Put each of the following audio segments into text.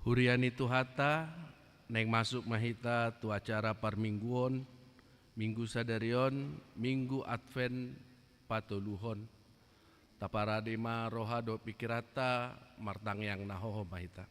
Huriani tuhata neng masuk mahita tu acara parmingguon, minggu sadarion, minggu advent patuluhon. Taparadema rohado pikirata martang yang nahoho mahita.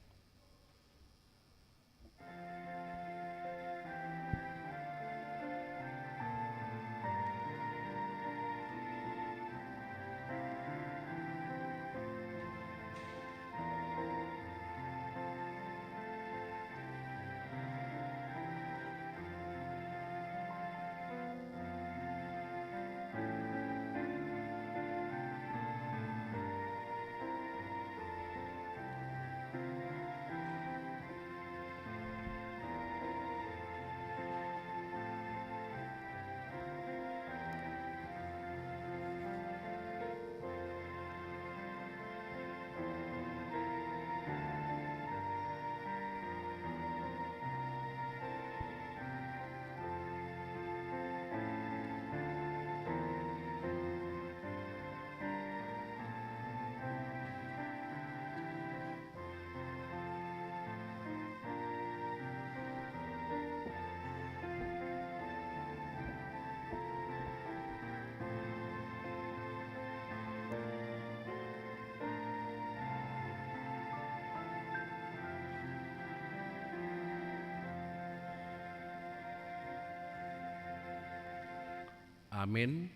Amin.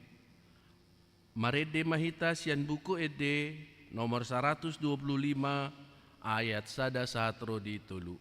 Marede mahita sian buku ede nomor 125 ayat sada saatro di tulu.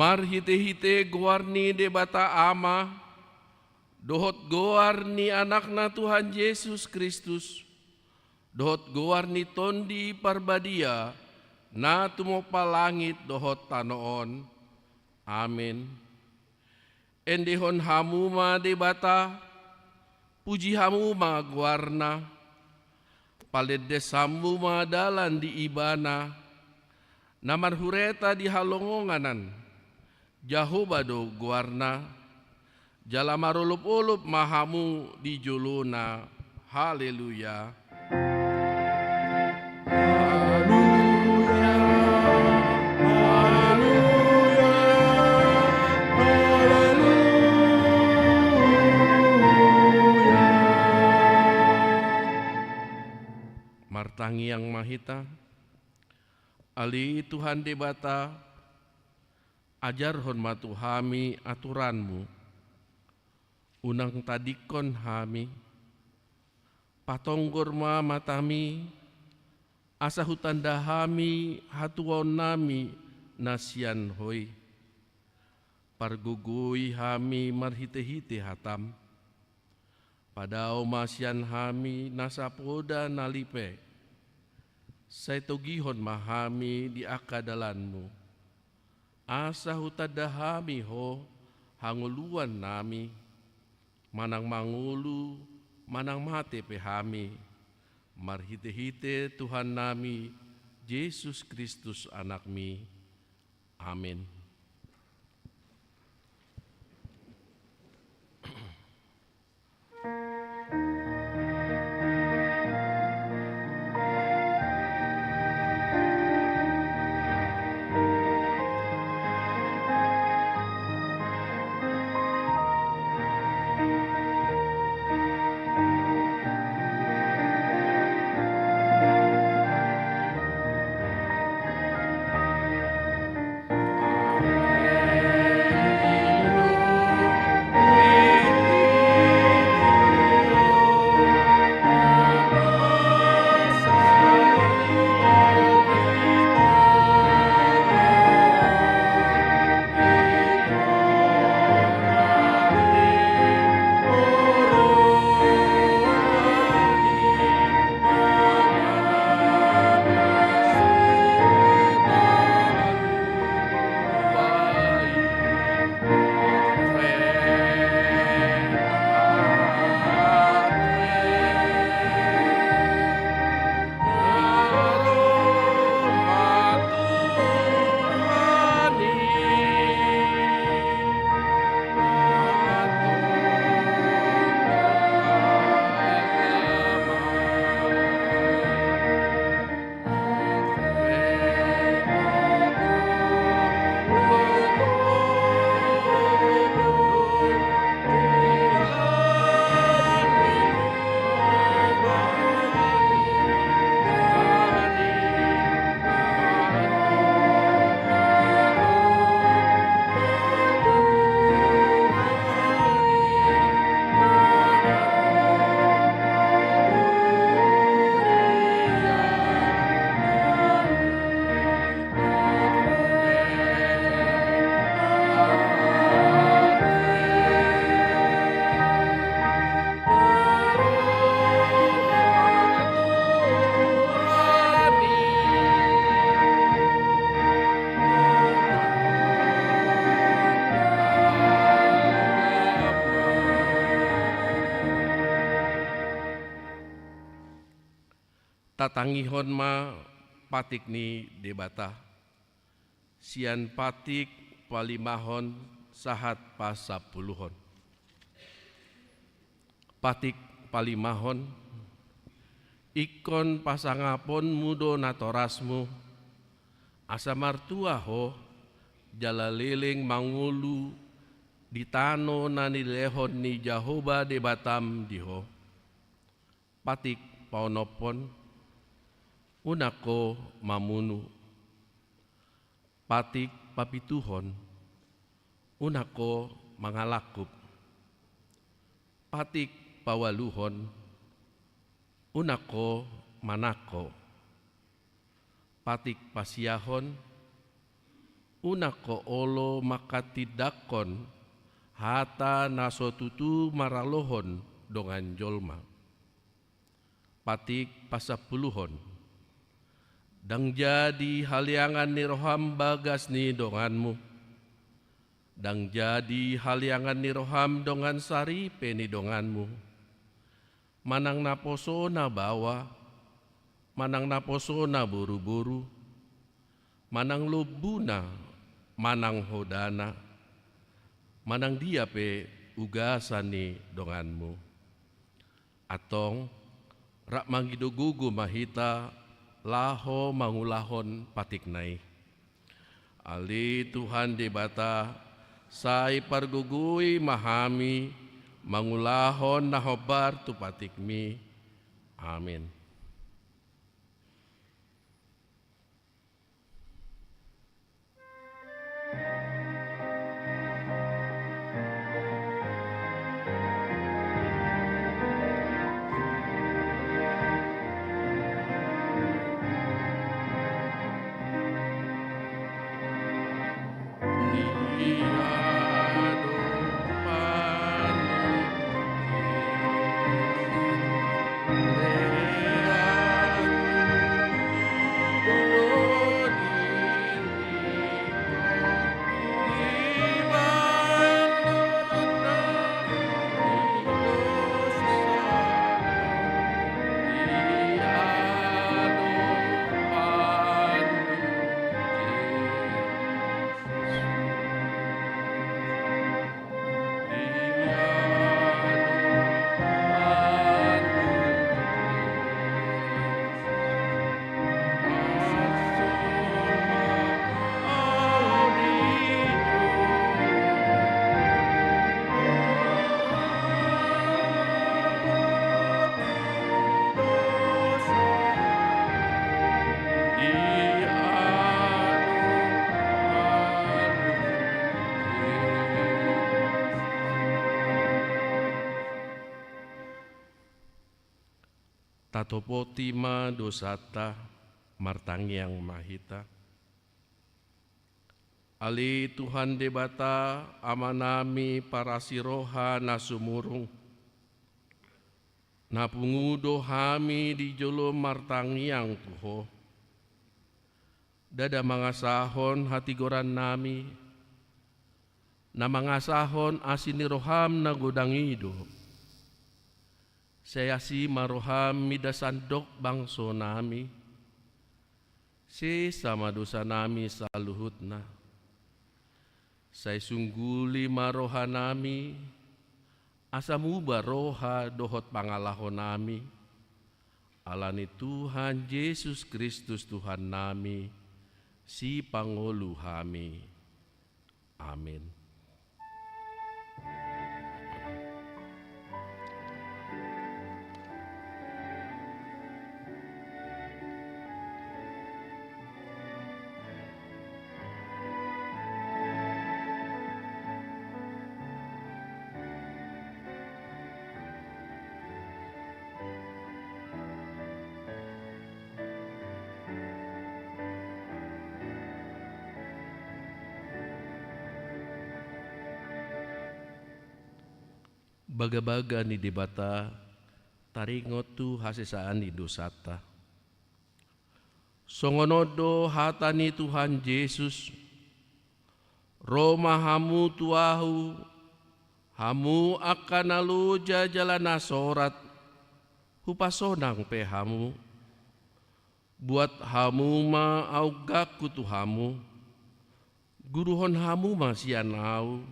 Mar hite-hite goarni de bata ama, dohot goarni anakna Tuhan Yesus Kristus, dohot goarni tondi parbadia, na tumopa langit dohot tanoon. Amin. Endehon hamu ma debata, puji hamu ma guarna, paledes hamu ma dalan di ibana, namar hureta di halongonganan, Jahoba do guarna, jalamarulup-ulup mahamu di juluna. Haleluya. Martangi yang mahita, ali Tuhan debata, ajar hormatu hami aturanmu, unang tadikon hami, patonggor ma matami, asa hutanda hami hatuon nami nasian hoi, pargugui hami marhite-hite hatam, padao masian hami nasapoda nalipe, saitogihon mahami di akadalanmu, asa hutada hami ho hanguluan nami, manang mangulu manang mate pehami, marhite-hite Tuhan nami Yesus Kristus anakmi. Amin. Tatangihon ma patik ni debata, sian patik palimahon sahat pasapuluhon. Patik palimahon, ikon pasangapon mudo natorasmu, asa martua ho, jalaliling mangulu, ditano nanilehon ni Jahoba debatam diho. Patik paonopon, unako mamunu, patik papituhon, unako mangalakup, patik pawaluhon, unako manako, patik pasiahon, unako olo makatidakon, hata nasotutu maralohon dongan jolma, patik pasapuluhon, dang jadi haliangan ni roham bagas ni donganmu, dang jadi haliangan ni roham dongan sari peni donganmu. Manang naposona bawa, manang naposona buru-buru, manang lubuna, manang hodana, manang dia pe ugasani donganmu. Atong rak mangido gugu mahita laho mangulahon patiknai. Ali Tuhan debata sai pargugui mahami mangulahon nahobar tu patikmi. Amin. Tatopotima dosata martangiang mahita. Ali Tuhan debata amanami para siroha nasumurung. Napungudo hami di jolo martangiang tuho. Dada mangasahon hati goran nami. Na mangasahon asiniroham na godangido. Saya si maroham midasandok bangso nami, si sama dosa nami saluhutna. Saya sungguli maroha nami, asamu baroha dohot pangalahon nami. Alani Tuhan Yesus Kristus Tuhan nami, si pangolu hami. Amin. Baga-baga ni debata taringot tu hasesaan ni dosata. Songonodo hatani Tuhan Yesus, Roma hamu tuahu, hamu akan aluja jalana sorat, hupasonang pehamu, buat hamu ma augaku tu hamu, guruhon hamu ma sianau,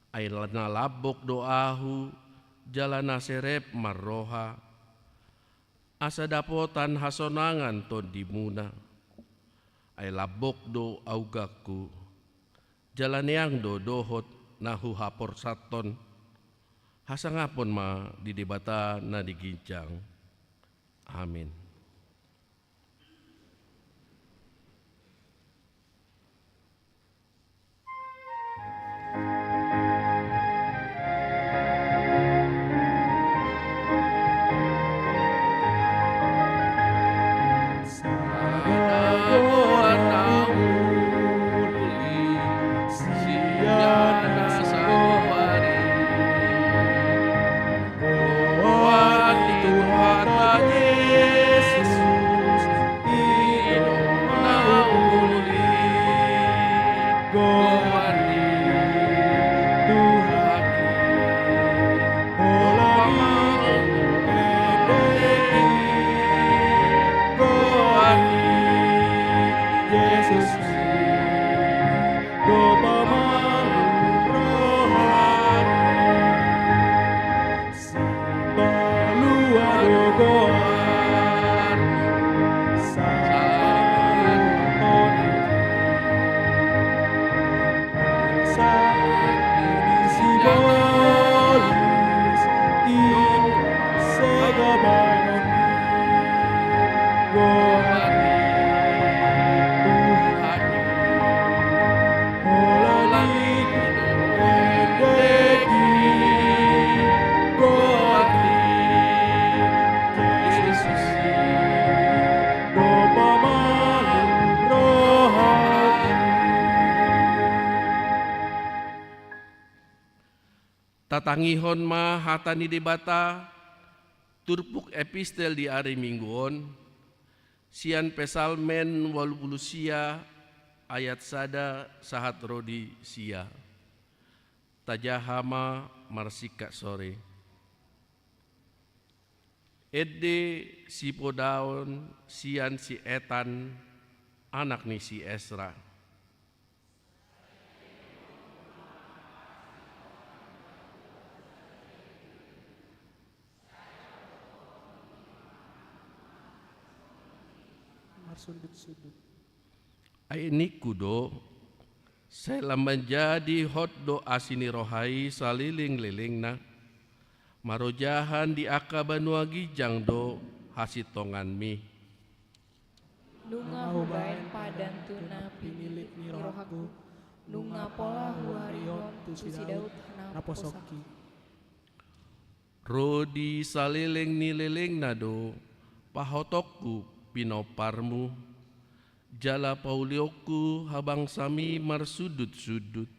ailana labok doahu jalana serep marroha asa dapotan hasonangan ton dimuna ay labok do augaku jalaniang do dohot nahu hapor saton hasangapon ma didebata na digincang. Amin. tatangihon ma hatani debata turpuk epistel di hari mingguon sian pesalmen 80 sia ayat sada sahat rodi sia tajahama marsika sore Ede si podaon sian si Etan anak ni si Esra. Ini kudo saya menjadi hot doa sini rohai saliling-liling na marojahan di akabanua gijang do hasitongan mi nunga hubaen padan tuna pinilik ni rohaku nunga pola huarion tu si Daud naposoki rodi saliling ni liling nado pahotokku pinoparmu jala paulioku habang sami marsudut-sudut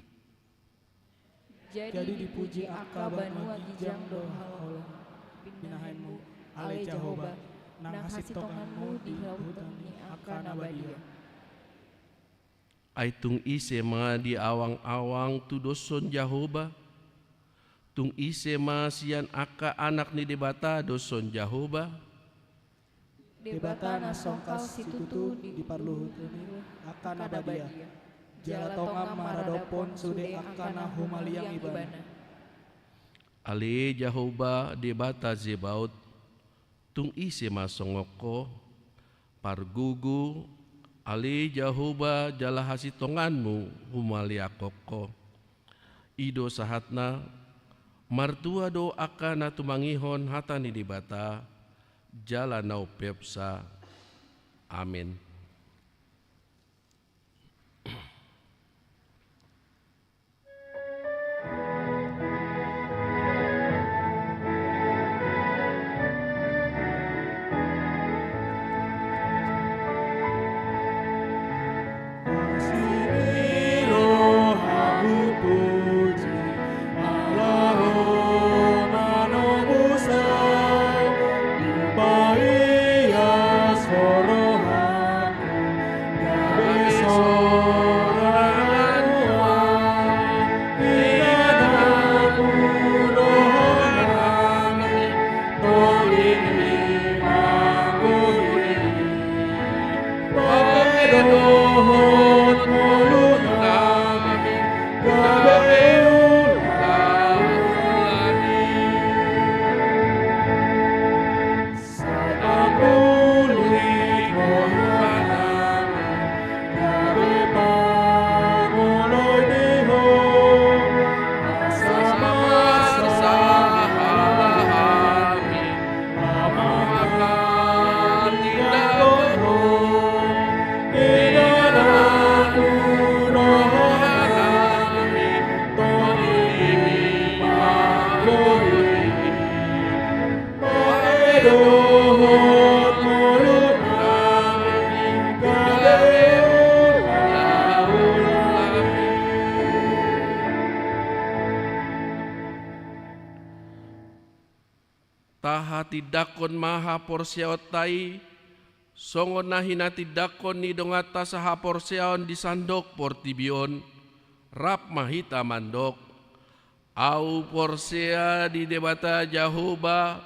jadi dipuji akabanua gijang do halola pinahanmu ale Jehovah nang hasitonganmu di lautan ni akan abadia aitung ise ma di awang-awang tu doson Jehovah tung ise ma sian aka anak ni debata doson Jehovah debata na songkal situtu di parluhutuni akan abadia jala tonga maradopon sude akana humaliang ibana ale Jehovah debata zebaut tung ise masongoko pargugu ale Jehovah jala hasitonganmu humaliakoko ido sahatna martua do akana tumangihon hatani debata jala nau pepsa amin. Taha tidakon maha porsiaotai songon nahina tidakon ni dongata saha porsiaon di sandok portibion rap mahita mandok au porsia di debata Jehovah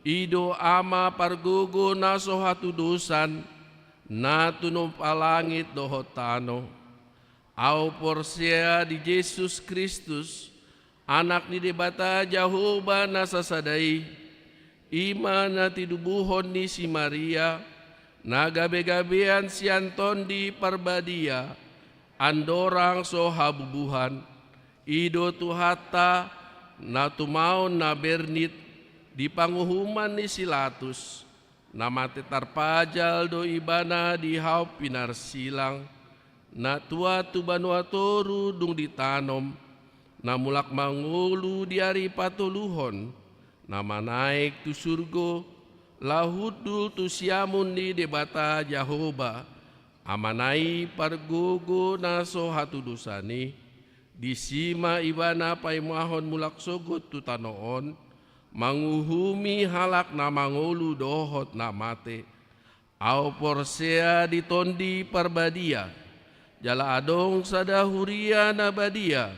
ido ama pargugu naso hatudusan na tunop alangit dohotano au porsia di Yesus Kristus anak ni debata Jehovah nasasadai ima na tidubuhon ni si Maria nagabe-gabean si Anton di parbadia andorang so habubuhan ido tuhata na tumaon na bernit di panguhuman ni Silatus na mati tarpajal do ibana di haup pinarsilang na tua tu banua toru dung ditanom na mulak mangulu di hari patuluhon nama naik tu surgo lahudul tu siamun di debata Jehovah amanai pargogo naso hatu dosani Disima ibana paimahon mulak sogot tu tanoon, manguhumi halak na mangolu dohot na mate. Au porsea ditondi parbadia, jala adong sada huria na badia.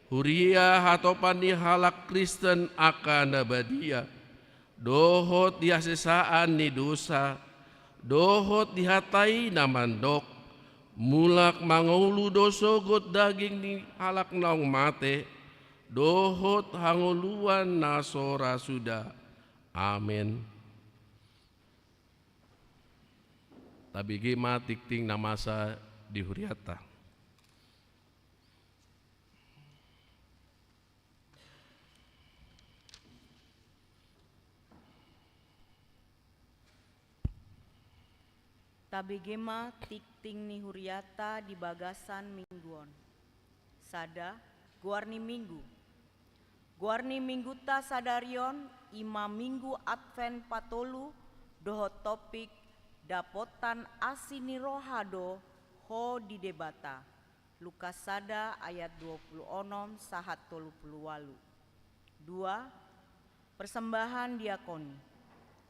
Huria hatopan ni halak Kristen akan na badia. Dohot diasesaan ni dosa, dohot dihatai na mandok, mulak mangulu dosogot daging ni halak naung mate, dohot hanguluan nasora sudah. Amin. Tabigi matikting namasa di huriata. Tabegema tikting ni huriata di bagasan mingguon. Sada guarni minggu. Guarni minggu ta sadarion ima minggu advent patolu doho topik dapotan asini rohado ho di debata. Lukas sada ayat 26 sahat 38. 2. Persembahan diakoni.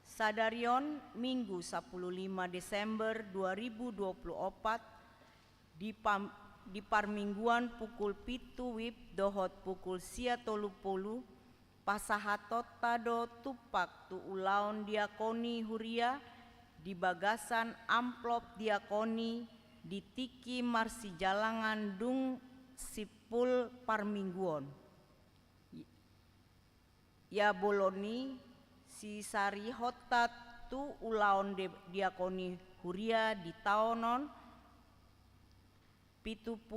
Sadarion Minggu 15 Desember 2024 di parmingguan pukul pitu wib dohot pukul sia 30 pasahatot tado tupak tu ulaon diakoni huria di bagasan amplop diakoni di tiki marsi jalangan dung sipul parmingguon. Ya boloni si sari hotat tu ulaon diakoni huria di taonon 70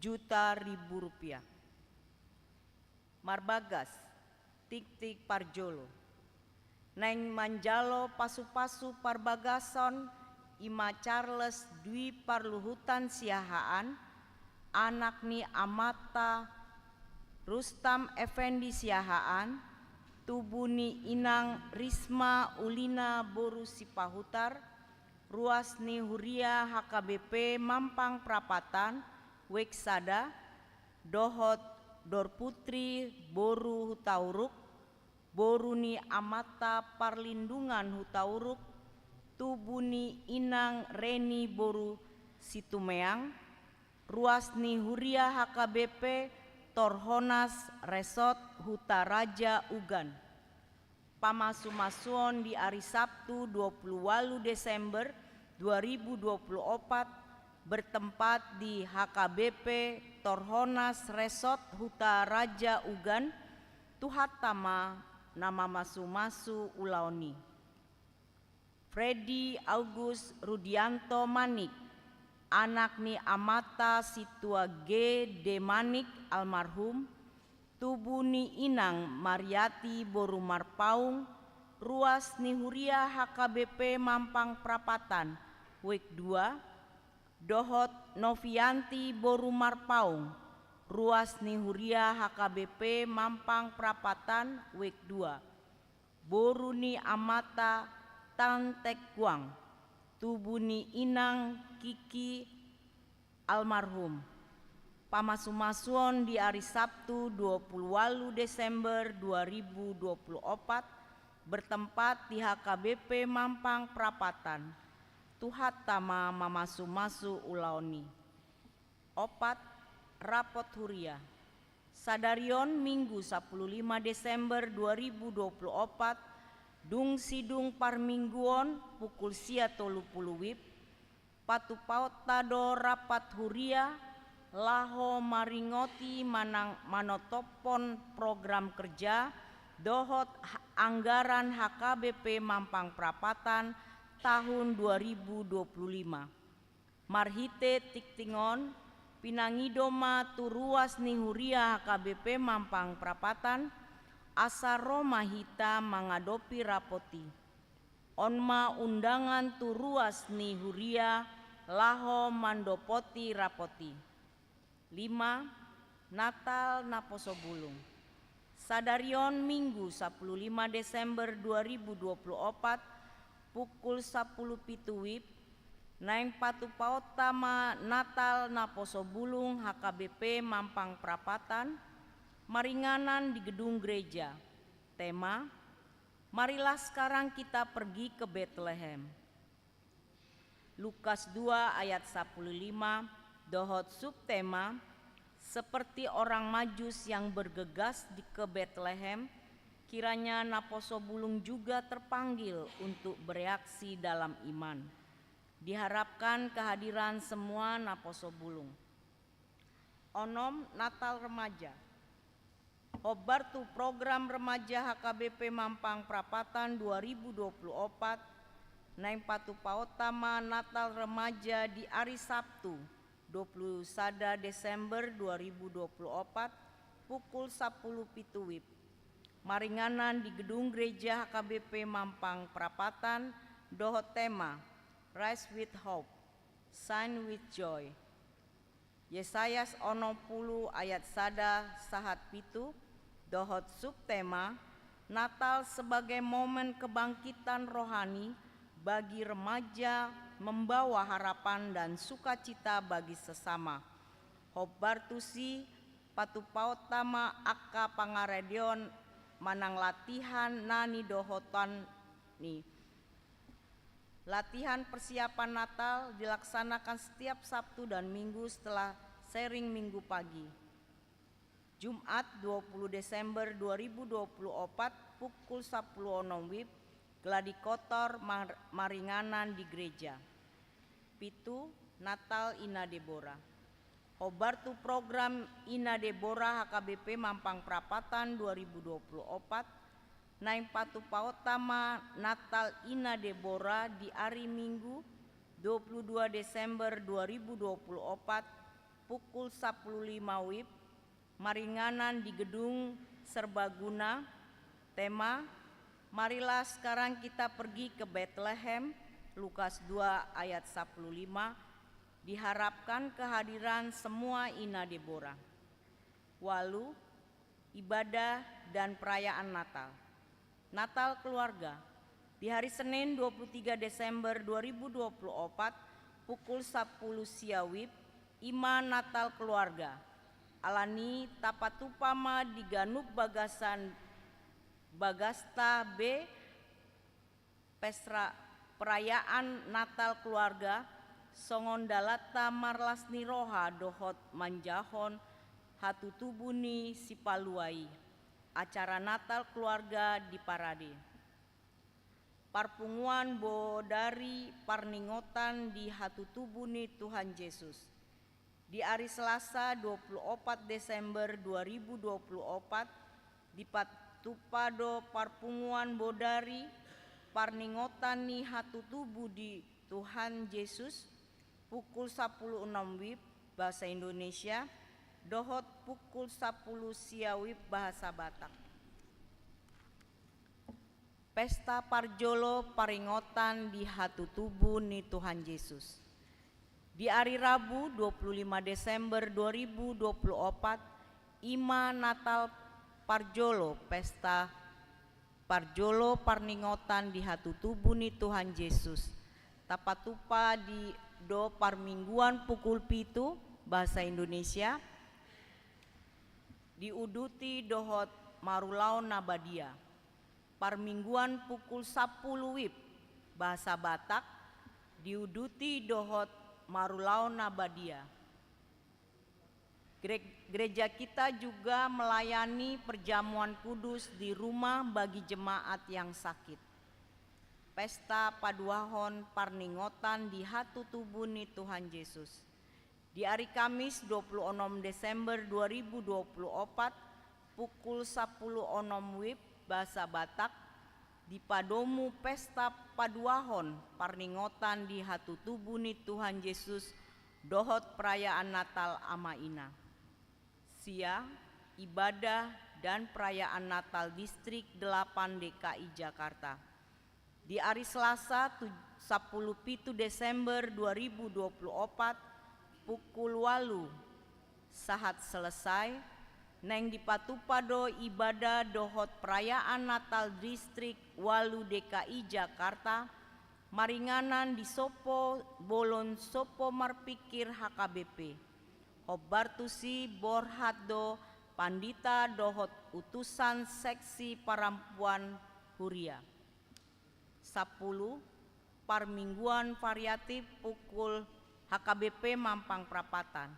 juta ribu rupiah. Marbagas tik-tik parjolo. Neng manjalo pasu-pasu parbagason ima Charles Dwi Parluhutan Siahaan, anak ni Amata Rustam Effendi Siahaan, tubuni inang Risma Ulina Boru Sipahutar, ruas ni huria HKBP Mampang Prapatan, Weksada, dohot Dorputri Boru Hutauruk, Boru ni Amata Parlindungan Hutauruk, tubuni inang Reni Boru Situmeang, ruas ni huria HKBP Torhonas Resort Hutaraja Ugan. Pamasu-masuon di hari Sabtu 28 Desember 2024 bertempat di HKBP Torhonas Resort Hutaraja Ugan, Tuhatama nama masu-masu ulaoni. Freddy August Rudianto Manik, anak ni Amata Situa G. De Manik almarhum, tubuni inang Mariati Boru Marpaung, ruas ni huria HKBP Mampang Prapatan, Wek 2, dohot Novianti Boru Marpaung, ruas ni huria HKBP Mampang Prapatan, Wek 2, Boru ni Amata Tantekwang, tubuni inang Kiki almarhum. Pamasu-masuon di hari Sabtu 28 Desember 2024 bertempat di HKBP Mampang Prapatan. Tuhatama mamasu-masu ulaoni. 4. Rapot huria. Sadarion Minggu 15 Desember 2024 dung sidung parmingguon pukul sia 30 wib patupaut tado rapat huria laho maringoti manotopon program kerja dohot anggaran HKBP Mampang Prapatan tahun 2025. Marhite tiktingon pinangidoma turuas ni huria HKBP Mampang Prapatan asaro mahita mengadopi rapoti. Onma undangan turuas ni huria laho mandopoti rapoti. 5. Natal Naposobulung. Sadarion Minggu 15 Desember 2024 pukul 10 pitu wib Naeng patupaotama Natal Naposo Bulung HKBP Mampang Prapatan, maringanan di gedung gereja. Tema, marilah sekarang kita pergi ke Bethlehem. Lukas 2 ayat 15, dohot subtema, seperti orang Majus yang bergegas ke Bethlehem, kiranya Naposo Bulung juga terpanggil untuk bereaksi dalam iman. Diharapkan kehadiran semua Naposo Bulung. Onom Natal Remaja. Hobartu program remaja HKBP Mampang Prapatan 2024, naeng patupaotama Natal Remaja di hari Sabtu 21 Desember 2024 pukul 10 pituwib. Maringanan di gedung gereja HKBP Mampang Prapatan, dohot tema Rise with Hope, Shine with Joy. Yesayas 60 ayat 1 sahat pitu, dohot subtema Natal sebagai momen kebangkitan rohani bagi remaja, membawa harapan dan sukacita bagi sesama. Hobartusi patupaotama akka pangaredion manang latihan nani dohotan ni. Latihan persiapan Natal dilaksanakan setiap Sabtu dan Minggu setelah sharing Minggu pagi. Jumat 20 Desember 2024 pukul 10 WIB, gladi kotor maringanan di gereja. Pitu Natal Ina Deborah. Hobartu program Ina Deborah HKBP Mampang Prapatan 2024, naeng patupaotama Natal Ina Deborah di hari Minggu 22 Desember 2024 pukul 10.05 WIB, maringanan di gedung serbaguna. Tema, marilah sekarang kita pergi ke Bethlehem. Lukas 2 ayat 15, diharapkan kehadiran semua Ina Deborah. Walu, ibadah dan perayaan Natal. Natal keluarga. Di hari Senin 23 Desember 2024 pukul 10 siawib, Ima Natal keluarga. Alani tapatupama di Ganuk Bagasan Bagasta B, Pesra perayaan Natal keluarga, Songondalata Marlasni Roha dohot manjahon hatutubuni sipaluai. Acara Natal keluarga di Parade. Parpunguan bodari parningotan di hatutubuni Tuhan Yesus. Di hari Selasa 24 Desember 2024 di Patupado parpunguan bodari parningotan ni hatutubu di Tuhan Yesus pukul 10.06 WIB bahasa Indonesia, dohot pukul 10 siawib bahasa Batak. Pesta Parjolo paringotan di hatutubu ni Tuhan Yesus. Di hari Rabu 25 Desember 2024, Ima Natal Parjolo, Pesta Parjolo paringotan di hatutubu ni Tuhan Yesus. Tapatupa di do parmingguan pukul pitu bahasa Indonesia, diuduti dohot marulau nabadia. Parmingguan pukul 10 WIB bahasa Batak, diuduti dohot marulau nabadia. Gereja kita juga melayani perjamuan kudus di rumah bagi jemaat yang sakit. Pesta paduahon parningotan di hatutubuni Tuhan Yesus. Di hari Kamis 26 Desember 2024 pukul 10.06 WIB bahasa Batak, di Padomu Pesta Paduahon parningotan di hatutubuni Tuhan Yesus dohot perayaan Natal Amaina. Sia, ibadah dan perayaan Natal Distrik 8 DKI Jakarta. Di hari Selasa 17 Desember 2024 pukul 8 saat selesai, neng di Patupado ibadah dohot perayaan Natal Distrik 8 DKI Jakarta, maringanan di sopo bolon sopo marpikir HKBP. Hobartusi borhado pandita dohot utusan seksi perempuan Huria. 10. Parmingguan variatif pukul HKBP Mampang Prapatan.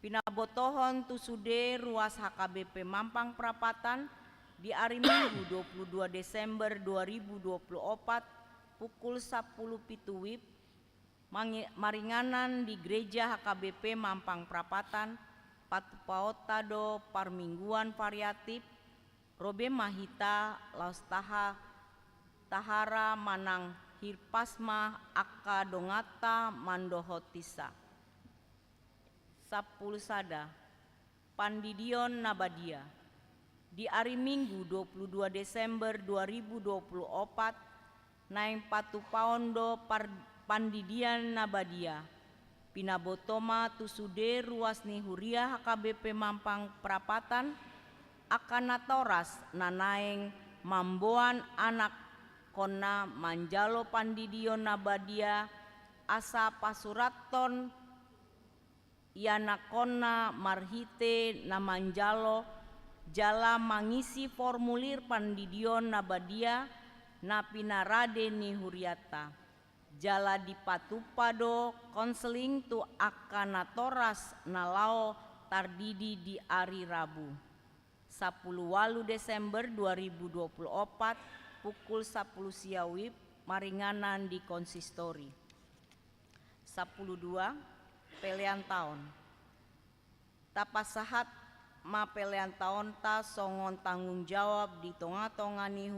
Pinabotohon tusude ruas HKBP Mampang Prapatan di hari Minggu 22 Desember 2024 pukul 10 pitu WIB maringanan di gereja HKBP Mampang Prapatan Patupaotado Parmingguan variatif Robe Mahita Laustaha Tahara Manang Hirpasma Akka Dongata Mandohotisa. 10 Sada Pandidion Nabadia di hari Minggu 22 Desember 2024 naing patu paundo pandidian Nabadia pinabotoma tusude ruas ni Huria HKBP Mampang Prapatan akan natoras nanaeng mamboan anak kona manjalo pandidion Nabadia asa pasuraton yana kona marhite namanjalo jala mangisi formulir pandidion Nabadia na pinarade ni Huriata jala dipatupado konseling tu akan natoras nalao tardidi di hari Rabu 10 Desember 2024 pukul 10 siawib maringanan di konsistori. 12 Pelean tahun tapasahat ma pelean tahun ta songon tanggung jawab di tonga-tongani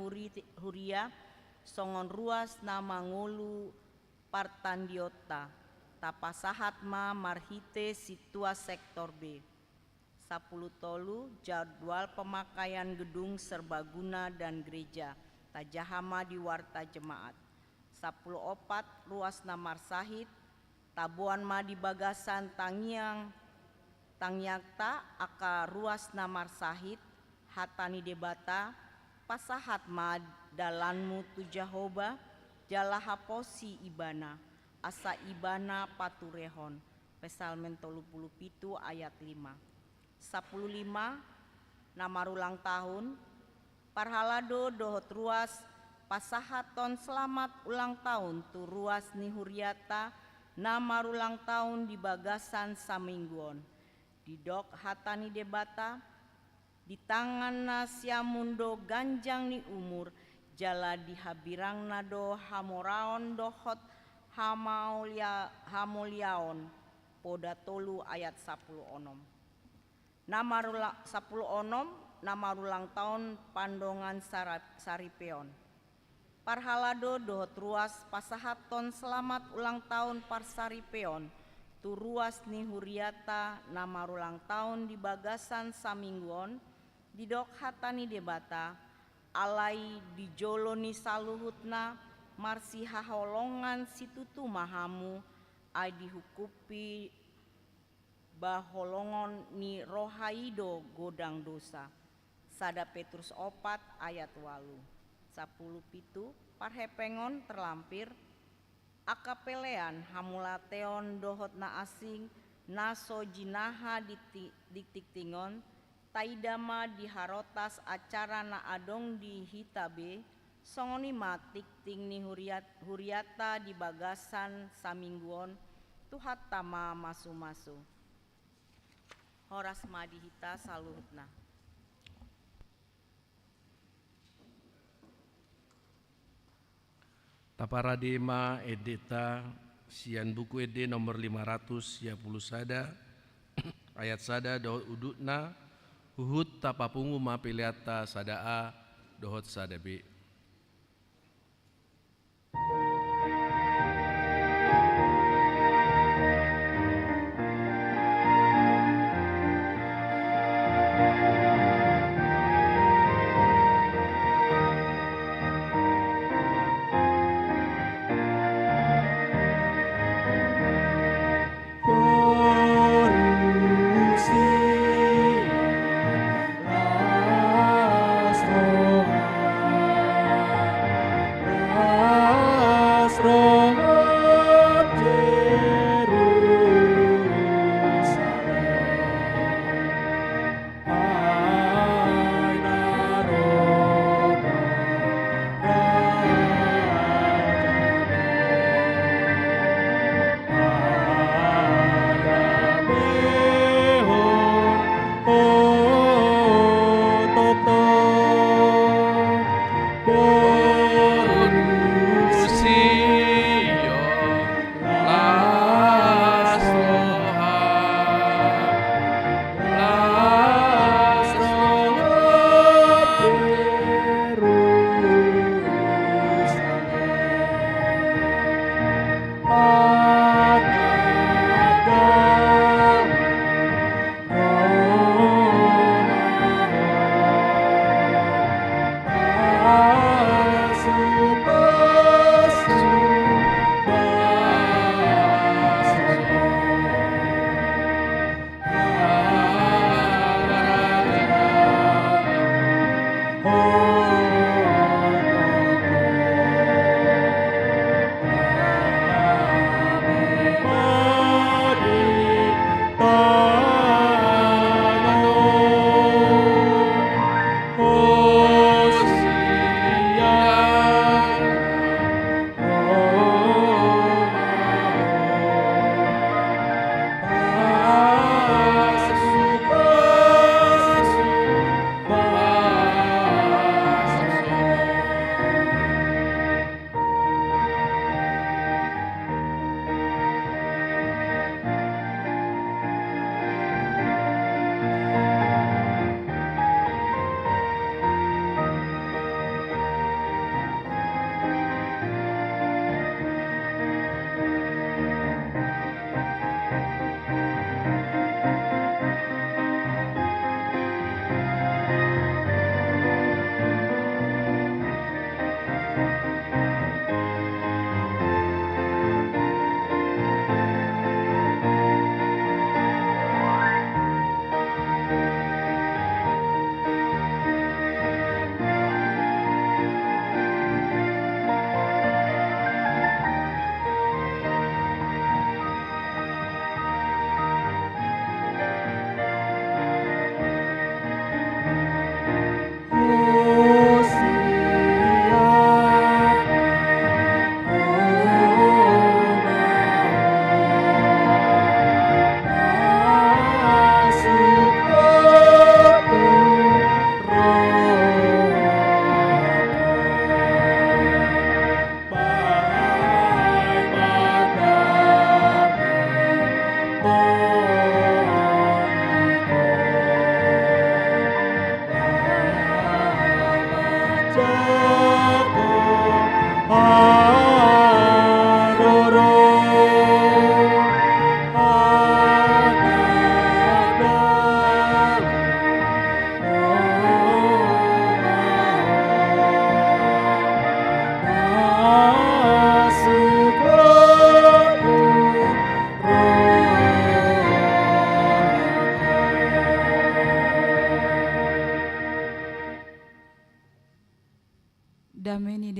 Huria songon ruas nama ngulu partandiota tapasahat ma marhite situa sektor B. 10 tolu jadwal pemakaian gedung serbaguna dan gereja tajahama di warta jemaat. 10 opat ruas namar sahid tabuan ma di bagasan Tangyakta aka ruas namar sahid hatani debata pasahat ma dalanmu tu Jahoba jala haposi ibana asa ibana paturehon Pesalmen 37 ayat 5. 15 namar ulang tahun parhalado dohot ruas pasahaton selamat ulang tahun tu ruas ni Huriata namar ulang tahun di bagasan Samingguon di dok hatani debata di tangan nasiamundo ganjang ni umur jala di habirang nado hamoraon dohot hamoliaon poda tolu ayat 10 onom. Namar 10 onom namar ulang tahun Pandongan Saripeon. Parhalado dohot ruas pasahaton selamat ulang tahun Parsaripeon. Tu ruas ni Huriata namar ulang tahun di bagasan Samingguon di dok hatani debata alai di joloni saluhutna marsi haholongan situtu mahamu ai dihukupi baholongon ni rohaido godang dosa. Sada Petrus 4 ayat 8. 10 pitu parhepengon terlampir akapelean hamulateon dohot na asing naso jinaha diktiktingon taidama diharotas acara na adong di hitabe songonima tikting ni Huriata di bagasan Samingguon tuhat tama masu-masu horas madihita saluhutna. Taparadema edeta sian buku ede nomor 500 ya puluh sada ayat sada dohot udutna huhut tapapungu ma piliata sada a dohot sada b.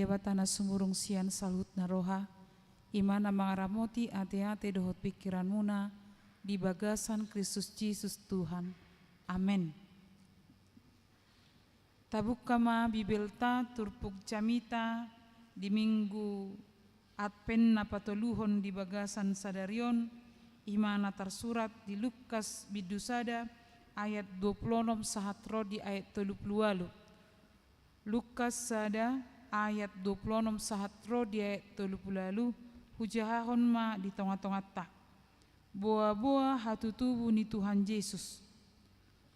debatana sumurung sian salut na roha, imana mangaramoti ate-ate dohot pikiran muna, di bagasan Kristus Yesus Tuhan. Amen. Tabuk kama bibelta turpuk camita di minggu Advent na patoluhon di bagasan sadarion, imana tersurat di Lukas bidusada ayat 26 sahatro di ayat 30. Lukas sada ayat 26 sahatro di ayat 30 hujahahon ma di tengah-tengah tak. Boa-boa hatu tubuh ni Tuhan Yesus.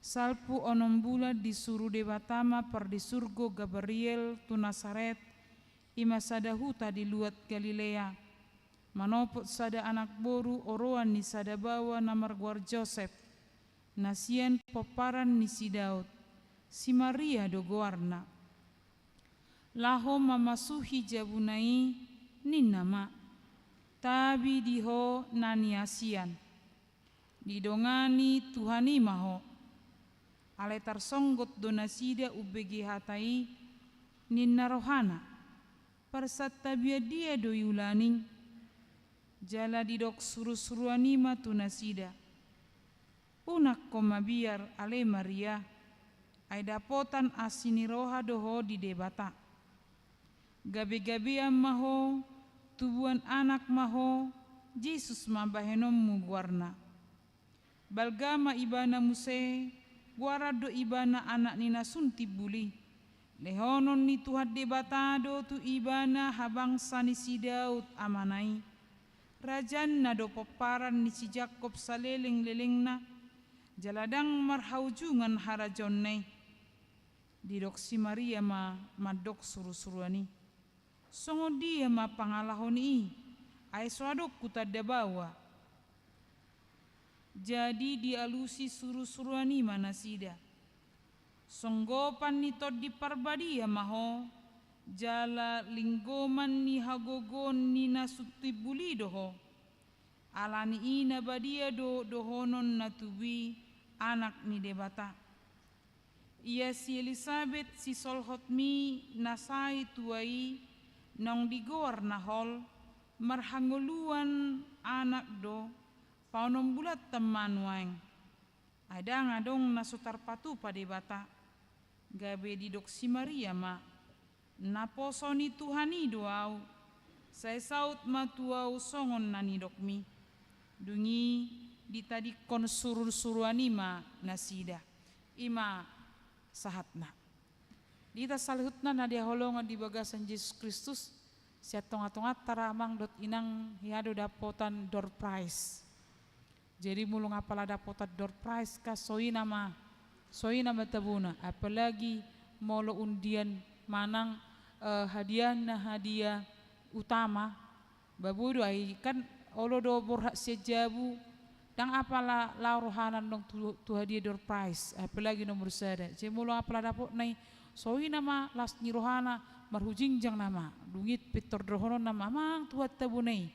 Salpu onom bula disuruh debatama per di surgo Gabriel tu Nasaret ima sada huta di luat Galilea. Manopot sada anak boru oroan ni sada bawa namar guar Joseph. Nasian poparan ni si Daud. Si Maria do goarna. Laho mamasuhi jabunai ni nama. Tabi diho nani asian. Didongani Tuhani maho. Aletar songgot donasida ubegi hatai ninna rohana. Persatabia dia doyulaning. Jala didok suru-suruanima tunasida. Unak koma biar ale Maria. Ay dapotan asini roha doho di debata. Gabe-gabean maho. Tubuhan anak maho. Yesus mabahenom mugwarna. Balgama ibana muse. Guarado ibana anak nina sunti buli. Lehonon ni Tuhan debatado tu ibana habang sani si Daud amanai. Rajan na do peparan ni si Jakob saleleng-lelengna. Jaladang marhaujungan harajonne. Didok si Maria madok suru-suruani. Songo dia pangalahon i. Ay suadok kutada bawa. Jadi dialusi suru-suruani manasida. Songgopan ni tod di parbadia maho. Jala linggoman ni hagogon ni nasuti buli doho. Alani ina badia dohonon natubi anak ni debata. Ia si Elizabeth si solhotmi nasai tuai nong digor nahol marhanguluan anak do. Paunom bulat teman waeng. Ada ngadong nasutar patu pada bata. Gabe didok si Maria ma. Naposoni Tuhani doau. Saya saut matuau songon nani dokmi. Dungi ditadi kon surur-suruani ma nasida. Ima sahatna. Dita salihutna nadia holongan di bagasan Yesus Kristus. Siat tonga-tonga taramang dot inang hiado dapotan door prize. Jadi mulung apala dapotat door prize ka soi nama tabuna. Apalagi molo undian manang hadiah na hadiah utama. Babudu ay kan olo do borhak sejabu dang apala laurohanan dong tu hadiah door prize. Apalagi nomor sada. Jadi mulung apala dapot nai soi nama las nirohana marhujingjang nama. Dungit pitor dohonon nama mang tuhat tabunai.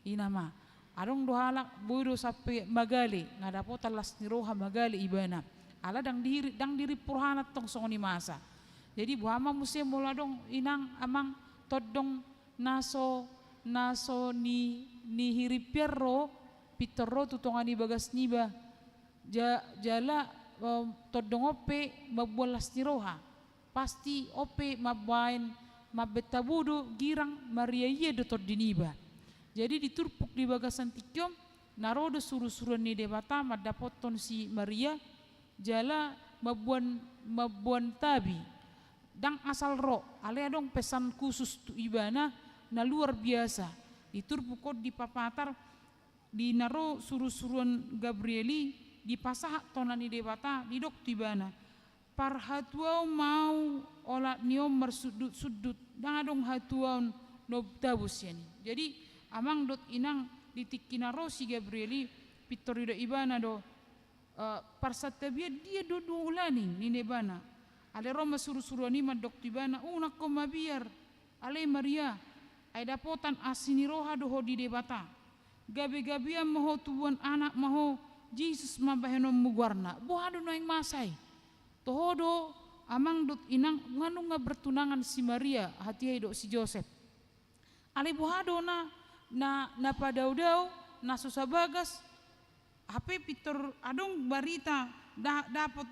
Inama. Adong dohalak bodo sampai magali ngadapo talas ni roha magali ibana ala dang diri purhanat tong songoni masa. Jadi buama musim mula dong inang amang todong naso ni hiripierro pitero tutongani bagas niba jala todong ope mabualas ni roha pasti ope mabain mabetabudo girang Maria ye do todiniba. Jadi diturpuk di bagasan tikyom narodo suru-suruan ni debata madapoton si Maria jala mabuan tabi dang asal ro ale dong pesan khusus tu ibana na luar biasa diturpuk di papatar di naro suru-suruan Gabrieli di pasah tonani debata di dok tibana parhatuau mau olat niom marsudut dang adong hatuaun no tabus yani. Jadi amang dot inang ditikina si Gabrieli pitorido ibana do parsatabia dia do ulaning ni nebana ale roma suru-suruani madok tibana unak ko mabiar ale Maria ay dapotan asini roha do di debata gabe-gabean maho tubuan anak maho Jesus mabahenom mugwarna bohado noeng masay tohodo amang dot inang nganu nga bertunangan si Maria hati dok si Joseph. Ale bohado na padaudau na susah bagas HP Pitor adong barita dapat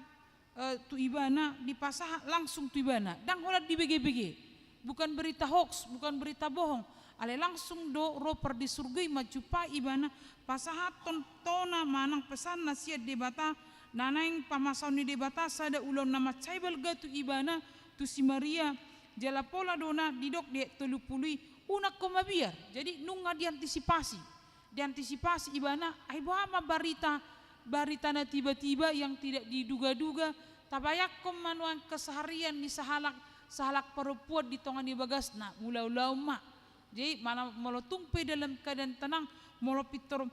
tu ibana di pasah langsung tu ibana dang holat di BG, bukan berita hoax, bukan berita bohong. Ale langsung do roper di surgai majupa ibana pasahat tona manang pesan nasihat debata nanaing pamasaw ni debata sada ulon nama caibal gatu ibana tu si Maria jala pola dona didok dia telupului unak komabiar. Jadi nunga diantisipasi ibana ai boama barita na tiba-tiba yang tidak diduga-duga tabayak kom manuang keseharian ni sahalak perempuan di tongan di bagasna ulau-ulau mak. Jadi mana molo tungpe dalam keadaan tenang molo pitor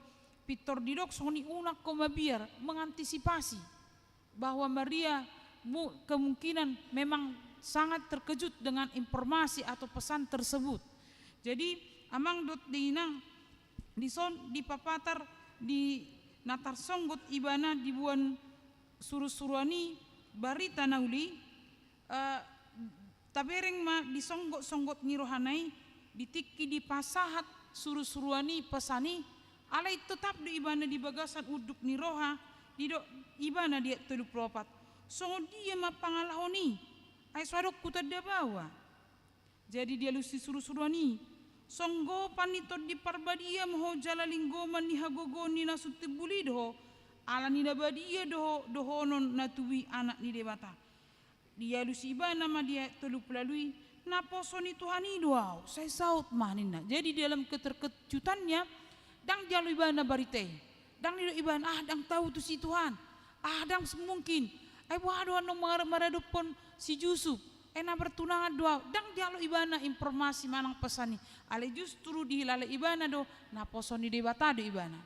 didok soni unak komabiar mengantisipasi bahwa Maria kemungkinan memang sangat terkejut dengan informasi atau pesan tersebut. Jadi amang dot dinang di papatar di natar songgot ibana dibuan suruh-suruani barita nauli tabereng ma disonggot-songgot ni rohanai ditikki di pasahat suruh-suruani pesani alai tetap di ibana di bagasan uduk ni roha di ibana dia 34 songo dia ma pangalahoni ai swadok kutada bawa. Jadi dia lusi suruh-suruani songgo panito di parbadia moho jala linggoman ni hagogo ni nasuti bulido ala ni nabadia dohonon natuwi anak ni debata dia lusiba nama dia teluk lalui naposoni Tuhani doau saya saut manina. Jadi dalam keterkejutannya dang dia ibana barite dang ni ibana dang tahu tu si Tuhan dang semungkin ai waduh anu maradupon si Yusuf ena bertunangan doa dang dialo ibana informasi manang pesani ale justru dihilale ibana do na posoni debata do ibana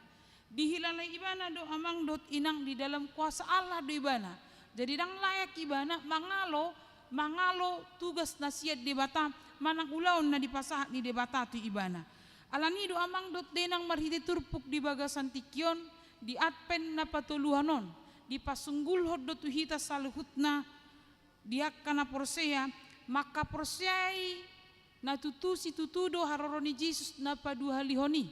dihilale ibana do amang dot inang di dalam kuasa Allah do ibana. Jadi dang layak ibana mangalo tugas nasihat debata manang ulaun na dipasah ni debata tu ibana alani do amang dot denang marhiti turpuk di bagasan tikyon di adpen na patuluhanon di pasunggul hoddo tu hita saluhutna dia kana porseya maka porseai na tutusi tutudo haroroni Jesus na paduhalihoni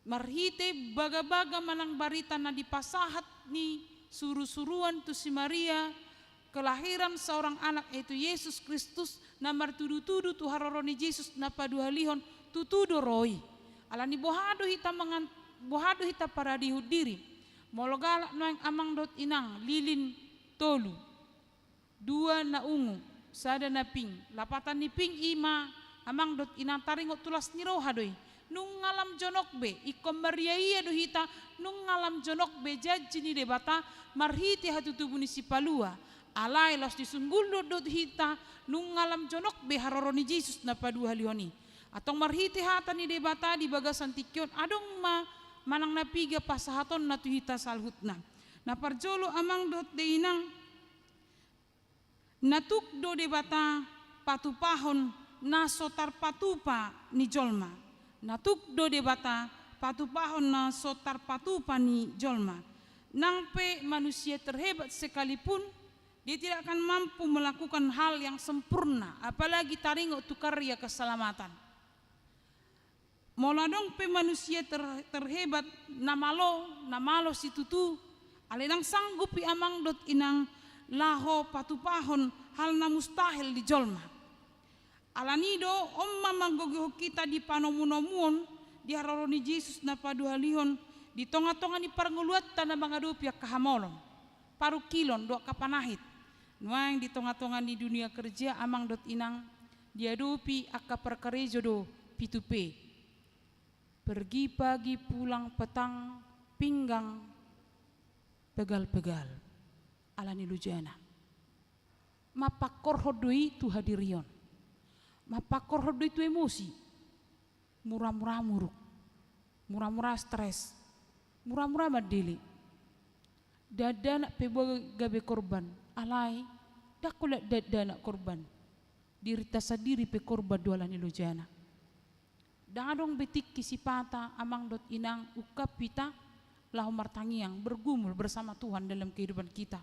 marhite baga-baga manang barita na dipasahat ni suruh-suruan tu si Maria kelahiran seorang anak yaitu Yesus Kristus na martudu-tudu tu haroroni Jesus na paduhalihon tutudo roi alani bohado hita para dihudiri mologala noeng amang dot inang lilin tolu dua na ungu sada na ping lapatan ni ping ima amang dot inang taringot tulas ni roha doi nung ngalam jonok be ikom Maria do hita nung ngalam jonok be jaji ni debata marhiti hatutubu ni si palua alai los disunggul dot hita nung ngalam jonok be haroroni Jesus na paduhalihoni atong marhiti hata ni debata di bagasan tikyon adong manang napiga pasahaton na tuhita salhutna na parjolo amang dot de inang natukdo debata patupahon na sotar patupa ni jolma natukdo debata patupahon na sotar patupa ni jolma nangpe manusia terhebat sekalipun dia tidak akan mampu melakukan hal yang sempurna apalagi taringo tu karya keselamatan moladong pe manusia terhebat namalo si tutu alenang sanggup pi amang dot inang laho patupahon hal na mustahil di jolma alanido omma manggogo kita di panomunomuon di haroroni Jesus na paduhalihon di tonga-tonga ni parnguluat na mangadupi kahamolong paru kilon do kapanahit nuang di tonga-tonga ni dunia kerja amang dot inang diadupi akka perkarejo do pitupe pergi pagi pulang petang pinggang pegal-pegal alani lujana mapakor hodoi tu hadirion mapakor hodoi tu emosi murah-murah muruk murah-murah stres murah-murah madili dada nak pebo gabe korban alai dakulat dada nak korban diri tasadiri pe korban dualani lujana dangadong betik kisipata amang dot inang ukap pita lahu martangiang bergumul bersama Tuhan dalam kehidupan kita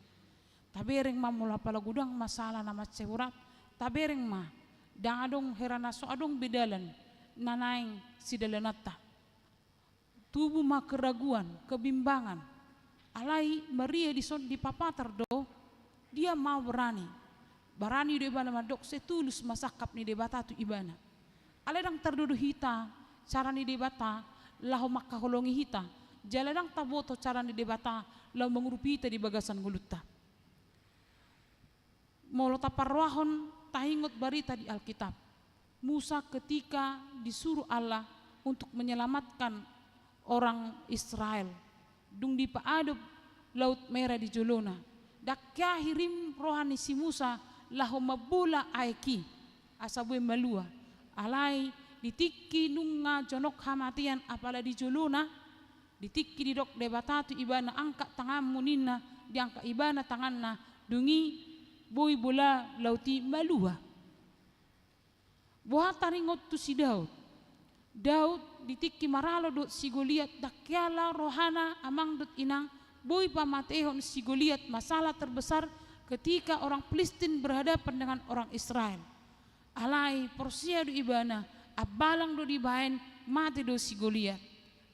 tabereng ma mula palagudang masalah nama cewurat tabereng ma dang adong herana so adong bedalan nanaing sidalanata tubuh ma keraguan kebimbangan alai Maria di papatar do dia mau berani di ibana madok setulus masakap ni debata tu ibana alai dang terdudu hita cara ni debata lahu makaholongi hita jaladang taboto cara ni debata lahu mengurupi hita di bagasan ngulutta molo taparwahon tahingot berita di Alkitab Musa ketika disuruh Allah untuk menyelamatkan orang Israel dung di paadop laut merah di Jolona dakya hirim rohani si Musa lahu mabula aiki asabue malua alai ditiki nunga jonok hamatian apala di Jolona ditiki di dok debatatu ibana angkat tanganmu nina diangkat ibana tanganna dungi boy bola lauti malua buah taringot tu si Daud ditiki maralo dot si Goliat dakyala rohana amang dot inang boy pamatehon si Goliat masalah terbesar ketika orang Filistin berhadapan dengan orang Israel alai porsia do ibana abalang do dibahen mati do si Goliat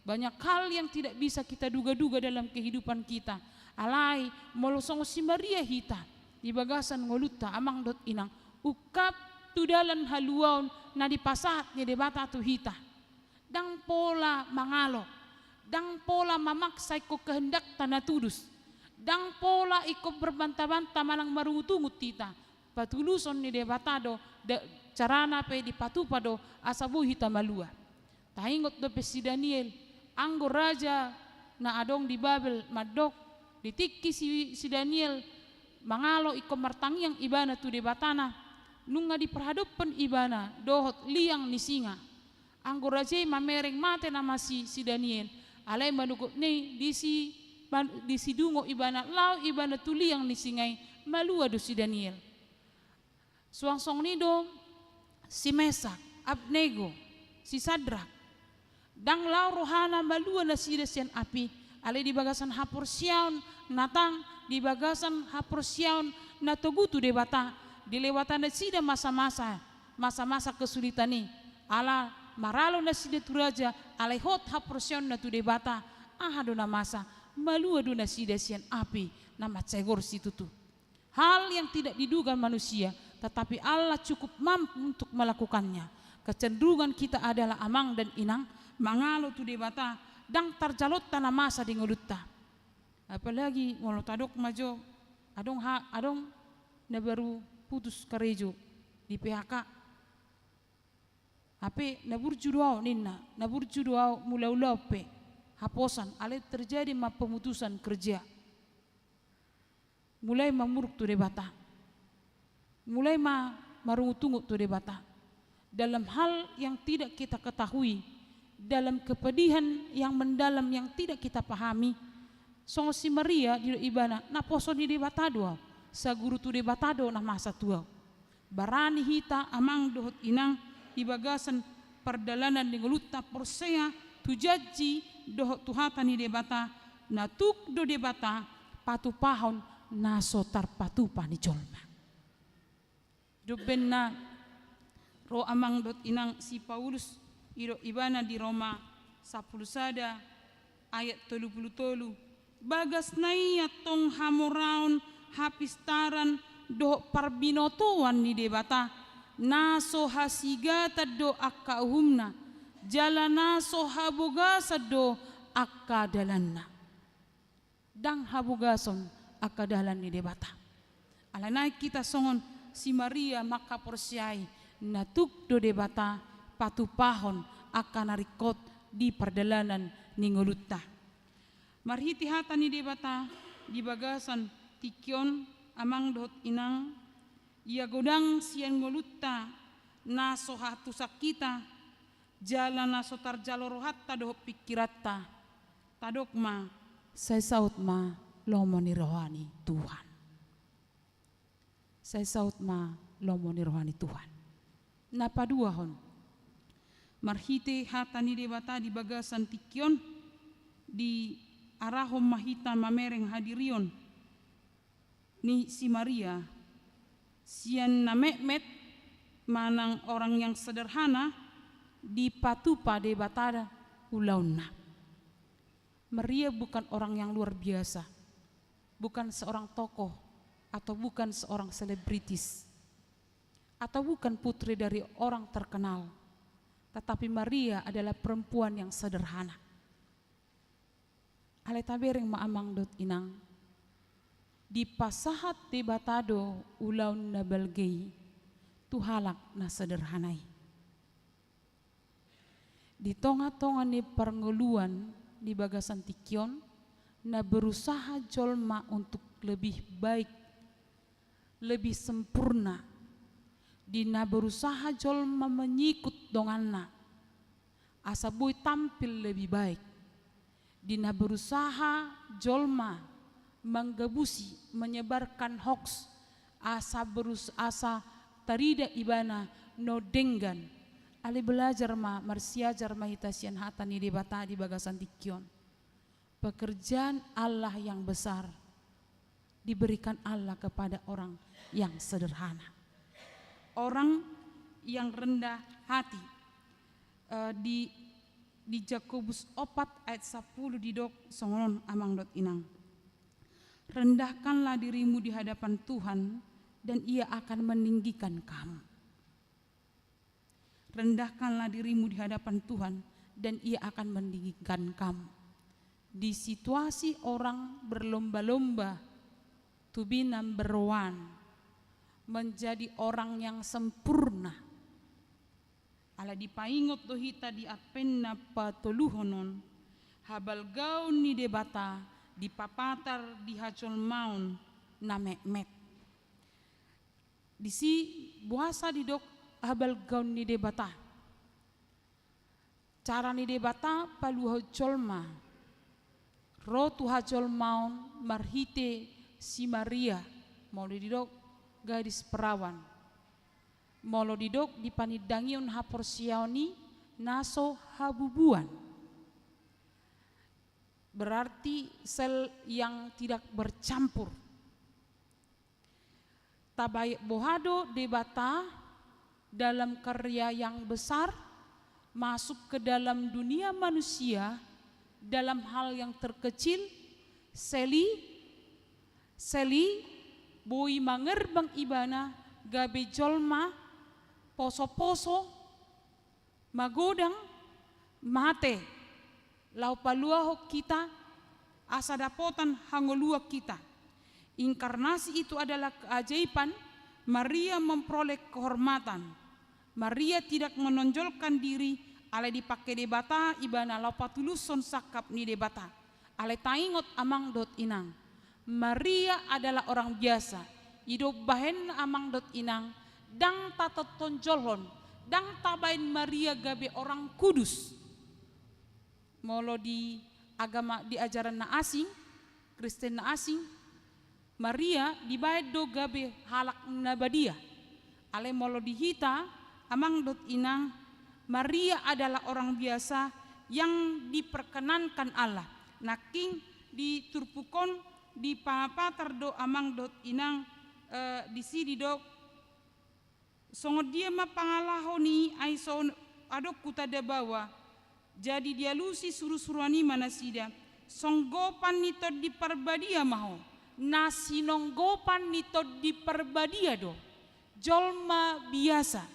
banyak hal yang tidak bisa kita duga-duga dalam kehidupan kita alai molosong si Maria hita di bagasan ngoluta amang dot inang ukap tu dalan haluaun na dipasat ni debata tu hita dang pola mangalo dang pola mamaksa iko kehendak tanah tudus dang pola iko berbanta-banta malang marungutungut tita patuluson ni debata do carana pe dipatupa do asabu hita malua tahingot do pe si Daniel anggo raja na adong di Babel madok ditiki si Daniel mangalo iko martangiang ibana tu debatana nunga di perhadapan ibana dohot liang ni singa anggo raja mamereng mate nama si Daniel alai manukut ni di si dungo ibana lau ibana tu liang ni singai malua do si Daniel suangsong ni do si Mesak Abnego si Sadrak dang lau rohana malua na si desian api alai di bagasan hapur siaun natang di bagasan hapur siaun na togutu debata dilewatan sida masa-masa kesulitan ni ala maralo na sida turaja alai hot haporsion na tu debata do na masa malua do na sida sian api nama cegor situ tu hal yang tidak diduga manusia tetapi Allah cukup mampu untuk melakukannya kecenderungan kita adalah amang dan inang mangalo tu debata dang tarjalot tanah masa di ngulutta apalagi ngolo tadok majo adong na baru putus karejo di PHK HP naburju doau ninna naburju doau mulau pe haposan ale terjadi pemutusan kerja mulai mamuruk tu debata mulai marungutungut tu debata dalam hal yang tidak kita ketahui dalam kepedihan yang mendalam yang tidak kita pahami song si Maria di ibana na poso di debata doau saguru tu debatado na masa tua barani hita amang dohot inang di bagasan perdalanan di ngulutta porsea tujaji dohot tuhatan ni debata na tuk do debata patu pahon na sotar patupa ni jolma doben na ro amang dot inang si Paulus iro ibana di Roma 10 sada ayat 33 bagas nai atong hamoraun hapistaran do parbinotoan ni debata naso hasigata do akka uhumna jalana so habogasa do akka dalanna dang habogason akka dalan ni debata alanai kita songon si Maria maka porsiai natuk do debata patupahon akka narikot di perdalanan ni ngulutta marhiti hata ni debata di bagasan tikion amang dot inang ia godang sian ngolutta na sohatu sakita jalan na sotar jaloro hatta do pikiratta tadok ma saya saut ma lomoni rohani Tuhan saya saut ma lomoni rohani Tuhan na paduahon marhite hatani debata di bagasan tikion di arahom mahita mamereng hadirion ni si Maria sian na met manang orang yang sederhana di patupa de batada ulauna. Maria bukan orang yang luar biasa, bukan seorang tokoh atau bukan seorang selebritis atau bukan putri dari orang terkenal, tetapi Maria adalah perempuan yang sederhana. Ale tabereng maamang dot inang di pasahat de batado ulaun na balgei tuhalak na sederhanai. Di tonga-tonga ni pernguluan di bagasan tikion na berusaha jolma untuk lebih baik, lebih sempurna, di na berusaha jolma menyikut donganna asa boy tampil lebih baik, di na berusaha jolma menggebusi menyebarkan hoax asa tarida ibana no denggan. Ali belajar marsiajar mahitasian hatani debata di bagasan tikion. Pekerjaan Allah yang besar diberikan Allah kepada orang yang sederhana, orang yang rendah hati. Di Jakobus 4 ayat 10 didok songonon amang dot inang. Rendahkanlah dirimu di hadapan Tuhan dan Ia akan meninggikan kamu. Rendahkanlah dirimu di hadapan Tuhan dan Ia akan meninggikan kamu. Di situasi orang berlomba-lomba to be number one, menjadi orang yang sempurna, ala dipaingot dohita di apenna patoluhonon habal gaun ni debata di papatar di hacol maun na met. Di si buasa di dok habal gaun ni debata. Cara ni debata palu hacol rotu hacol maun marhite si Maria mau didok gadis perawan. Molo didok dipanidangion haporsiaoni naso habubuan. Berarti sel yang tidak bercampur. Tabai bohado debata dalam karya yang besar masuk ke dalam dunia manusia dalam hal yang terkecil. Seli boi mangerbang ibana gabe jolma poso-poso magodang mate lau paluaho kita asa dapotan hangolua kita. Inkarnasi itu adalah keajaiban. Maria memperoleh kehormatan. Maria tidak menonjolkan diri ale dipakai debata ibana lau patuluson sakap ni debata ale taingot amang dot inang. Maria adalah orang biasa. Hidup bahen amang dot inang dang tata tonjolhon dang tabain Maria gabe orang kudus. Molo di agama di ajaran na asing, Kristen na asing, Maria dibaed do gabe halak nabadia. Ale molo di hita amang dot inang, Maria adalah orang biasa yang diperkenankan Allah. Naking di turpukon di papatar do amang dot inang di sini do songo dia ma pangalahoni ai so adok kutada bawa jadi dia lusi suruh-suruani manasida songgopan nito di perbadia maho nasi nonggopan nito di perbadia do jolma biasa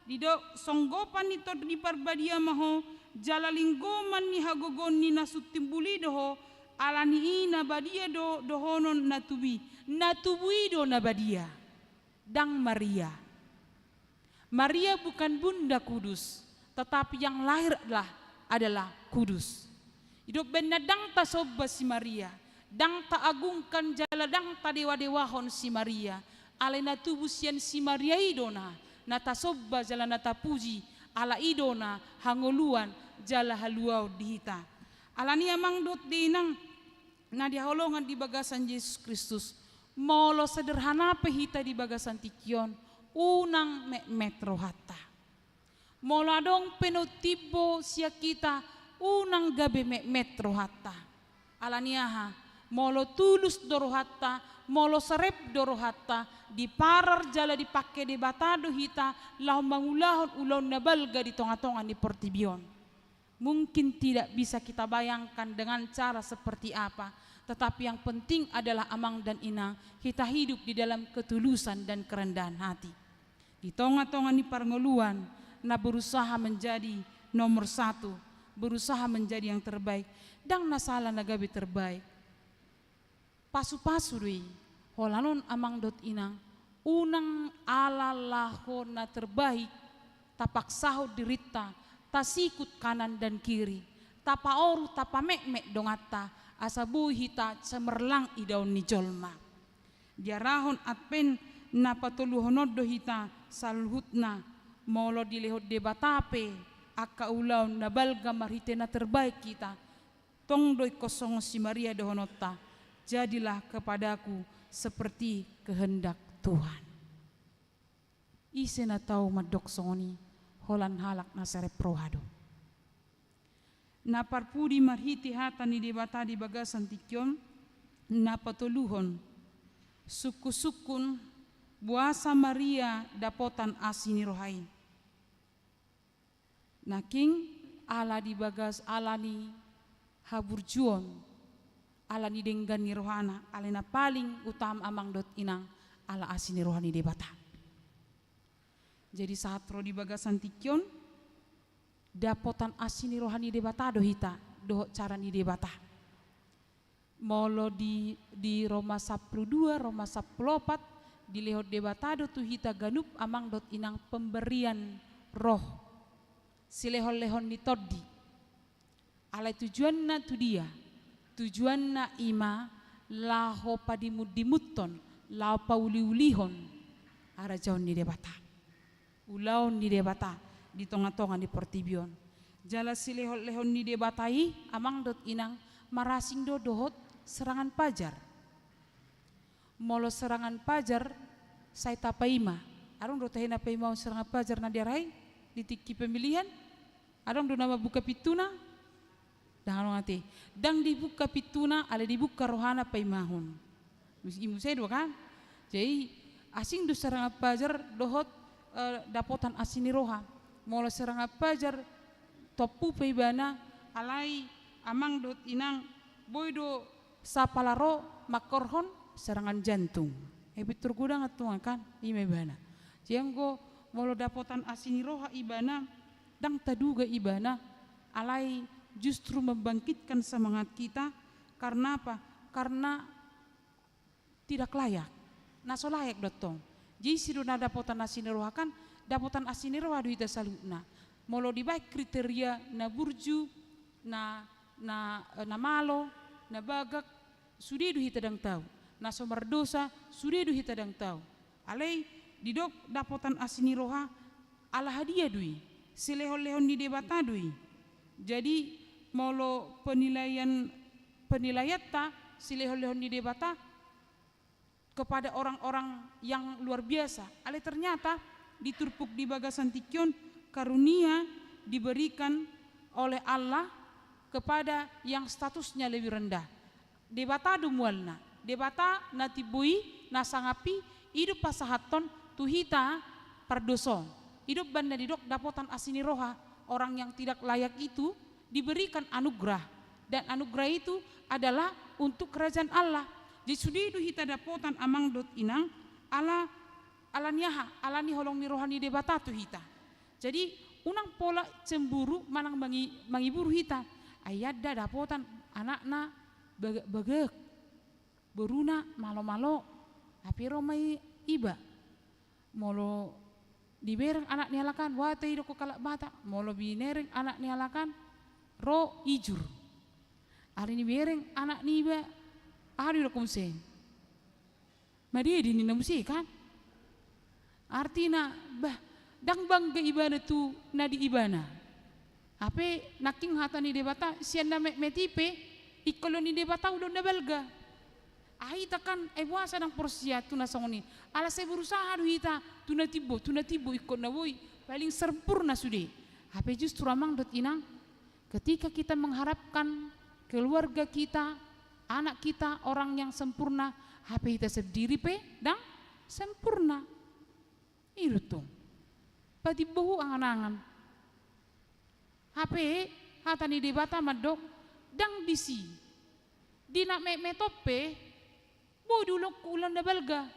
di do songgopan nito di perbadia maho jalalinggoman ni hagogon ni nasutimbuli doho alani ina badia do dohonon natubui do nabadia dang Maria. Maria bukan bunda kudus, tetapi yang lahir adalah kudus. Hidup benda dang ta soba si Maria, dang ta agungkan jala dang ta dewa-dewahon si Maria. Ale natubusian si Maria idona, nata soba jala nata puji, ala idona hangoluan jala haluau dihita. Alani amang dot dinang na diholongan di bagasan Yesus Kristus. Molo sederhana pehita di bagasan tikion unang metro hatta. Molo adong penotibo sia kita unang gabe metro hatta. Alaniaha molo tulus dorohatta, molo serep dorohatta, di parar jala dipakai di batado hita, lau mangulahon ulon nabalga di tonga-tonga di portibion. Mungkin tidak bisa kita bayangkan dengan cara seperti apa, tetapi yang penting adalah amang dan inang kita hidup di dalam ketulusan dan kerendahan hati. Di tonga-tonga ni parngoluan, na berusaha menjadi nomor satu, berusaha menjadi yang terbaik, dan nasala nagabi terbaik. Pasu-pasu dui, holanon amang dot inang, unang alalaho na terbaik, tapak sahut dirita, tasikut kanan dan kiri, tapaoru tapamek-mek dongata, asabu hita semerlang idaun ni jolma. Diarahon atpen na patuluhonod do hita salhutna, molo dilehot debatape, akka ulaw na balga marhite na terbaik kita, tong doi kosong si Maria dohonota, jadilah kepadaku seperti kehendak Tuhan. Ise na tau madoksoni, holan halak na sereprohado. Na parpudi marhiti hata ni debata di bagasan tikyon, na patuluhon, suku-sukun, buasa Maria dapotan asini rohai. Naking ala di bagas ala ni haburjuon, ala ni denggan ni rohana, ala na paling utama amang dot inang ala asini rohani debata. Jadi saat roh di bagasan tikyon, dapotan asini rohani debata do hita, do cara ni debata. Molo di Roma 12, Roma 14, di lehot debata do tu hita ganup amang dot inang pemberian roh. Silehon-lehon ni toddi. Alai tujuanna tu dia, tujuanna ima laho padimut-dimuton, lao pauli-ulihon, arajaon ni debata. Ulaon ni debata, di tonga-tonga di portibion. Jala silehon-lehon ni debatai, amang dot inang marasing do dohot serangan pajar. Molo serangan pajar, saya tapaima. Arong do tahina paima serangan pajar na diarai, di tiki pemilihan. Arong do nama buka pituna, dan ngati. Dang dibuka pituna, ala dibuka rohana paimahun. Imu saya dua kan. Jadi asing do serangan pajar dohot dapotan asini roha. Molo serangan pajar topu paibana alai amang dot inang boydo sapalaro makorhon serangan jantung. Bitur gudang atungan kan ime bana. Jenggo molo dapotan asini roha ibana dang taduga ibana alai justru membangkitkan semangat kita. Karena apa? Karena tidak layak. Naso layak dotong. Jadi sidona dapotan asini roha kan dapotan asini roha duita salutna. Molo di baik kriteria na burju na malo na bagak sudedu hita dang tahu. Na somar dosa sudedu hita dang tahu. Alai didok dapotan asini roha ala hadiah dui. Silehon-lehon di debata dui. Jadi molo penilaian silehon-lehon di debata kepada orang-orang yang luar biasa. Ale ternyata diturpuk di bagasan tikyon karunia diberikan oleh Allah kepada yang statusnya lebih rendah. Debata dumualna, debata natibui nasangapi hidup pasahaton tuhita pardoso. Hidup banda didok dapotan asini roha, orang yang tidak layak itu diberikan anugerah, dan anugerah itu adalah untuk kerajaan Allah. Jadi sudidu hita dapotan amang dot inang ala nyaha ala ni holong ni rohani debata tu hita. Jadi unang pola cemburu manang mangiburu hita. Ayada dapotan anakna begek beruna malo-malo apiro mai iba molo dibereng anak ni halakan wate hidup kalak bata molo binereng anak ni halakan ro ijur hari ni bereng anak ni iba hari udah kumsen madia di nina musi kan artina dang bangga ibana tu nadi ibana ape naking hata ni debata sianda metipe ikolo ni debata udah nabalga ahita kan buasa nang porsia tu nasongoni ala saya berusaha hita tu natibo ikon na boy paling sempurna sudah ape justru amang dot inang ketika kita mengharapkan keluarga kita anak kita orang yang sempurna, HP kita sendiri dan sempurna. Itu tuh. Pati buhu angan-angan. HP hatani debata madok dang bisi. Di nak metope boy dulu ulang da balga.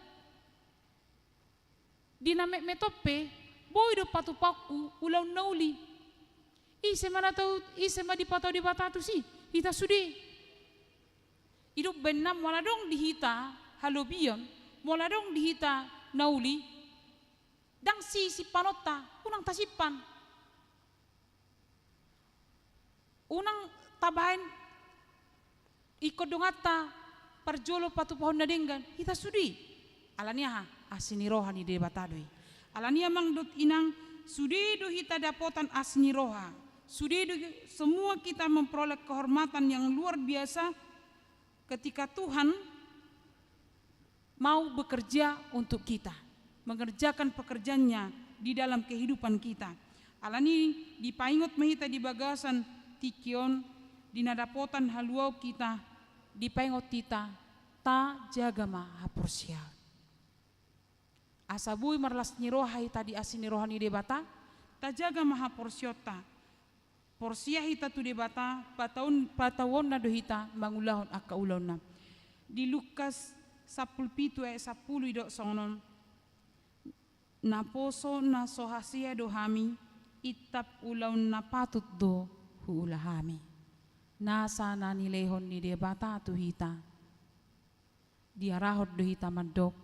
Di nak metope boy do patu paku ulang nauli. Ise mana di patau tu sih. Hita sudi. Hidup benam wala dong dihita halobion, wala dong dihita nauli. Dang si panota unang tasipan. Unang tabahin ikut dongata parjolo patu pohon nadenggan hita sudi. Alania asini rohani de batadoi. Alania mang dot inang sudi do hita dapotan asini roha. Sudi do semua kita memperoleh kehormatan yang luar biasa ketika Tuhan mau bekerja untuk kita, mengerjakan pekerjaannya di dalam kehidupan kita. Alani dipaingot mahita di bagasan tikion di nadapotan haluau kita dipaingot kita ta jaga maha porsial. Asabui marlas niroha hita di asini rohani debata ta jaga maha porsiota. Porsia hita tu debata patawon na dohita mangulahon akaulaw na. Di Lukas 17 ayat 10 idok sonon na poso na sohasia dohami itap ulaw na patut do huulahami. Nasa na nilehon ni debata tu hita. Diarahot dohita mandok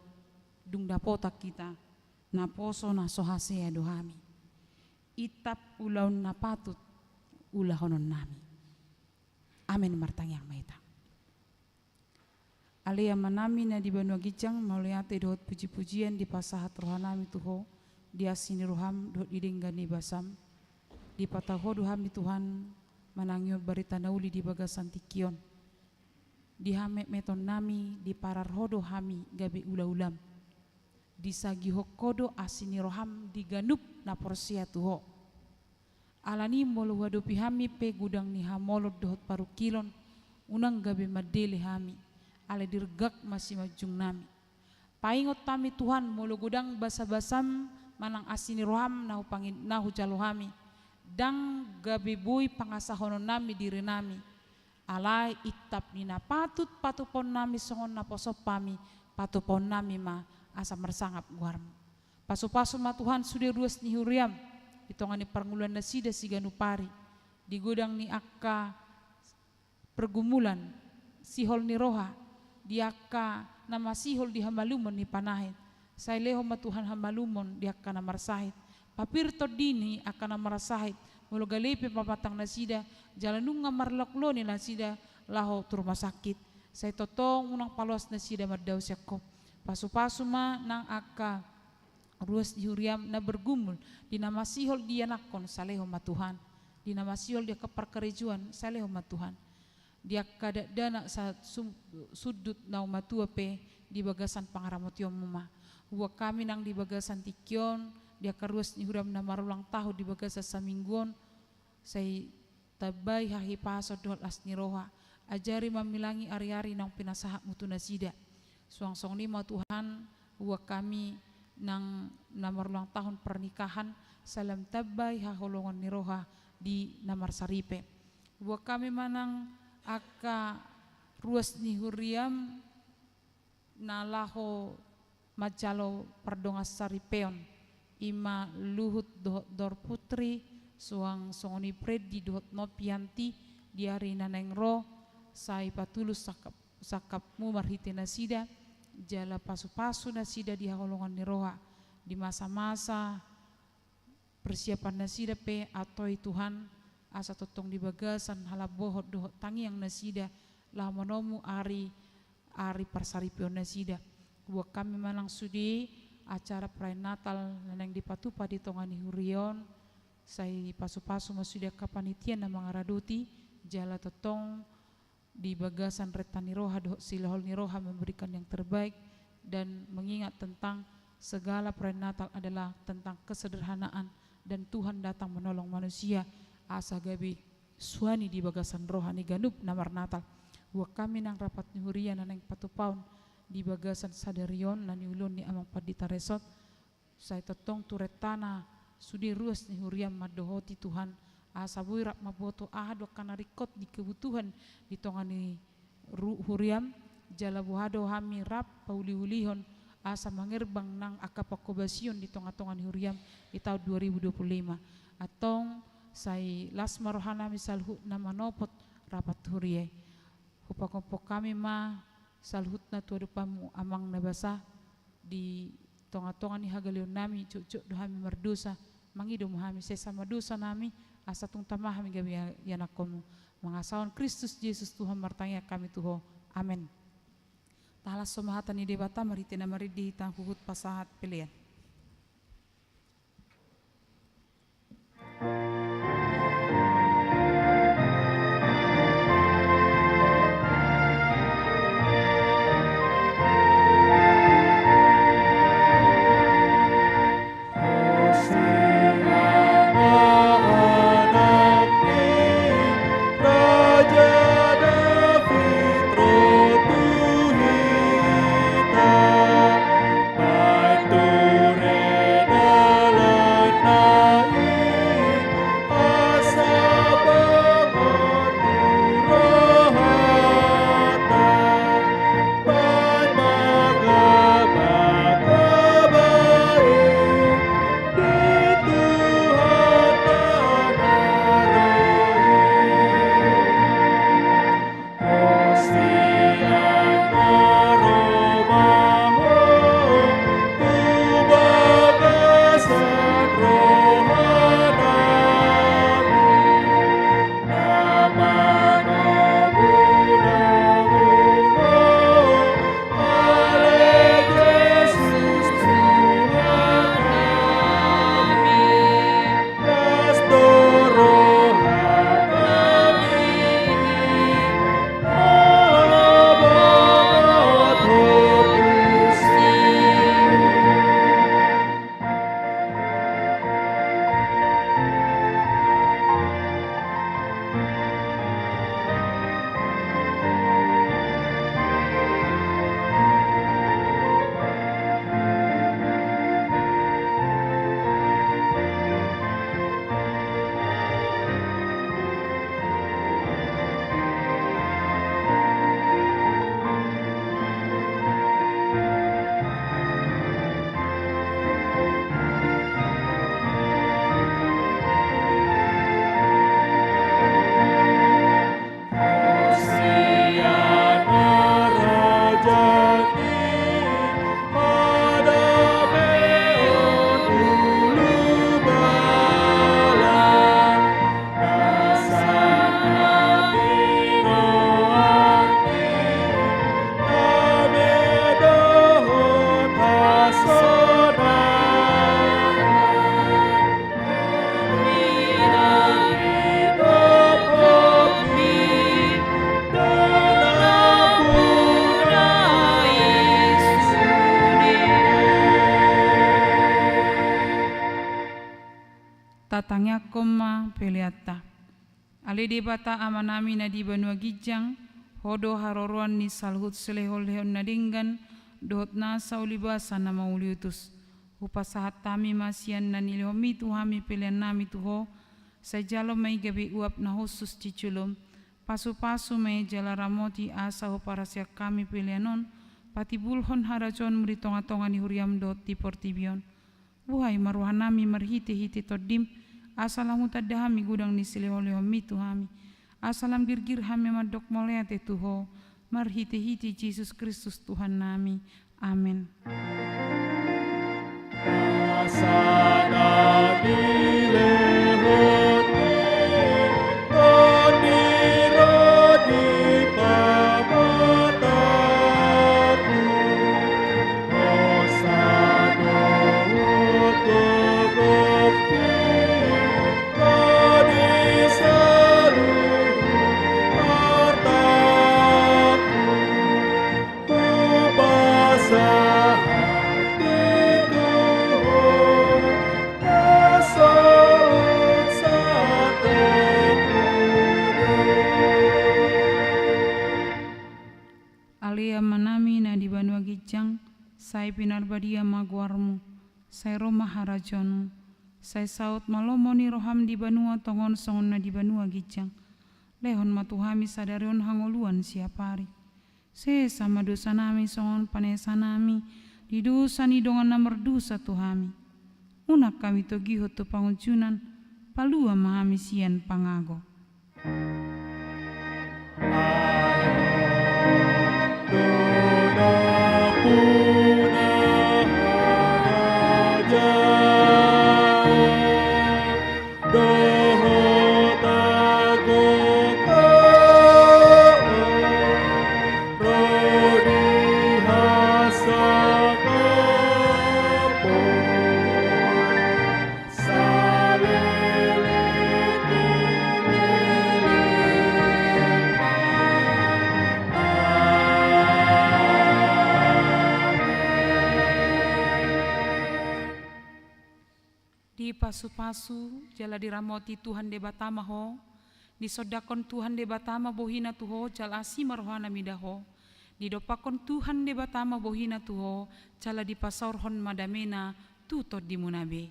dung dapotak kita na poso na sohasia dohami. Itap ulaw na patut ulahonon nami. Amin martang yang maita. Alia manami na di Banua Gijang mauliate dohot puji-pujian di pasahat rohanami tuho di asini roham dohot didenggani basam di pataho dohami Tuhan manangyo barita nauli di bagasan tikion di hamek meton nami di parar hodo hami gabe ula-ulam di sagi hokodo asini roham di ganup na porsia tuho. Alani molo wadopi hami pe gudang ni hamolot dohot paru kilon unang gabe madele hami ale dirgak masih majung nami paingot tami Tuhan molo gudang basa-basam manang asini roham nahu pangin nahu jalo hami dang gabe boy pangasahonon nami diri nami alai itap nina patupon nami songon na posop pami patupon nami ma asa mersangap guarmu pasu-pasu ma Tuhan sudah ruas ni huriam ditongani pernguluan nasida siganu pari di gudang ni akka pergumulan sihol ni roha di akka nama sihol di hamalumon ni panahit say leho matuhan hamalumon di akka na marsahit papirto dini akka na marsahit mulo galepe papatang nasida jalanung nga marloklo ni nasida laho tur rumah sakit say totong unang palos nasida mardaw syakop pasu-pasu ma nang akka ruas dihuriam na bergumul di nama sihol dia nakon saleho matuhan di nama sihol dia keperkerejuan saleho matuhan dia kada dana sa sudut nau matua pe di bagasan pangaramotio mama huwa kami nang di bagasan tikion dia karuas dihuriam na marulang tahu di bagasan samingguon say tabay hahi paso dohot asni roha ajari mamilangi ari-ari nang pinasahak mutu nasida suang-suang lima Tuhan huwa kami nang namar ulang tahun pernikahan salam tabay haholongan ni roha di namar saripe buat kami manang aka ruas ni huriam nalaho majalo perdongas saripeon ima luhut dohot dor putri suang songoni predi dohot nopianti diari naneng ro sai patulus sakapmu marhiti nasida jala pasu-pasu nasida di hakolongan ni roha di masa-masa persiapan nasida pe atau Tuhan asa totong di bagasan halabohot dohot tangi yang nasida lah monomu ari persaripion nasida buat kami manang sudi acara perayaan Natal yang dipatupa di tongani hurion sai pasu-pasu masudia kapanitian na mga raduti jala totong di bagasan retan niroha dohot silahol niroha memberikan yang terbaik dan mengingat tentang segala perayaan Natal adalah tentang kesederhanaan dan Tuhan datang menolong manusia asa gabi suani di bagasan rohani ganup namar Natal Hua kami nang rapat ni hurian nang patupaun di bagasan sadarion na ni ulun ni amang padita resot. Saya totong turet tanah sudi ruas ni hurian madohoti Tuhan. Asa buirap maboto ahad wakana rikot di kebutuhan di tongan ni huriam. Jala buhado hami rap pauli-ulihon asa mangerbang nang akapakobasion di tonga-tongan huriam di tahun 2025. Atong say lasma rohana misalhut na manopot rapat hurie. Hupakompok kami ma salhut na tuadupamu amang nabasa di tonga-tongan ni hagalion nami cuk-cuk dohami merdosa mangidom hami sesama dosa nami asa tung tamah hami gabi yanakomu mangasawan Kristus Yesus Tuhan martanya kami Tuho. Amin. Talas somahatan ni debata maritina maridi hitang huhut pasahat pilihan. Tatangnya koma peliata. Ale debata amanami na di Banua Gijang, hodo haroroan ni salhut selehol leon nadinggan, dohot nasa ulibasa na mauliutus. Upasahat tami masian na nilihomi tuhami pilihan nami tuho, sa jalo may gabi uap na husus ciculum, pasu-pasu may jala ramoti asa ho para siya kami pilihanon, pati bulhon harajon meritonga-tonga ni huriam dot di portibion. Buhay maruhan nami marhiti-hiti todim, asalam utadahami gudang ni siliholiho mitu hami. Asalam girgir hami madok moleate tuho, marhiti-hiti Yesus Kristus Tuhan nami. Amin. Soul badia manami na di banua gijang, sai pinar badia maguarmu, sai roma harajonu, sai saut malomoni roham di banua tongon songon na di banua gijang, lehon matuhami sadarion hangoluan siapari. Se sama dosa nami songon panesa nami, di dosa ni dongan namar dosa tuhami. Unak kami togiho tu panguncunan, palua mahami sian pangago. Pasu-pasu jala diramoti Tuhan de batama ho, disodakon Tuhan de batama bohina tuho jala asima rohana midaho, didopakon Tuhan de batama bohina tuho jala dipasaurhon madamena tutot di munabe.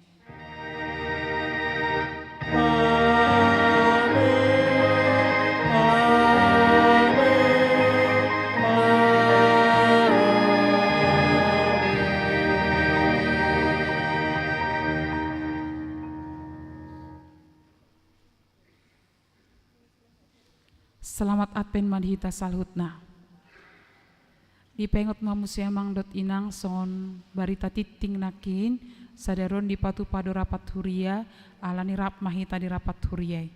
Selamat Advent madhita salhutna. Di pengot mamusia mangdot inang son barita titing nakin sadaron di patu pado rapat huria alani rap mahita di rapat huriai.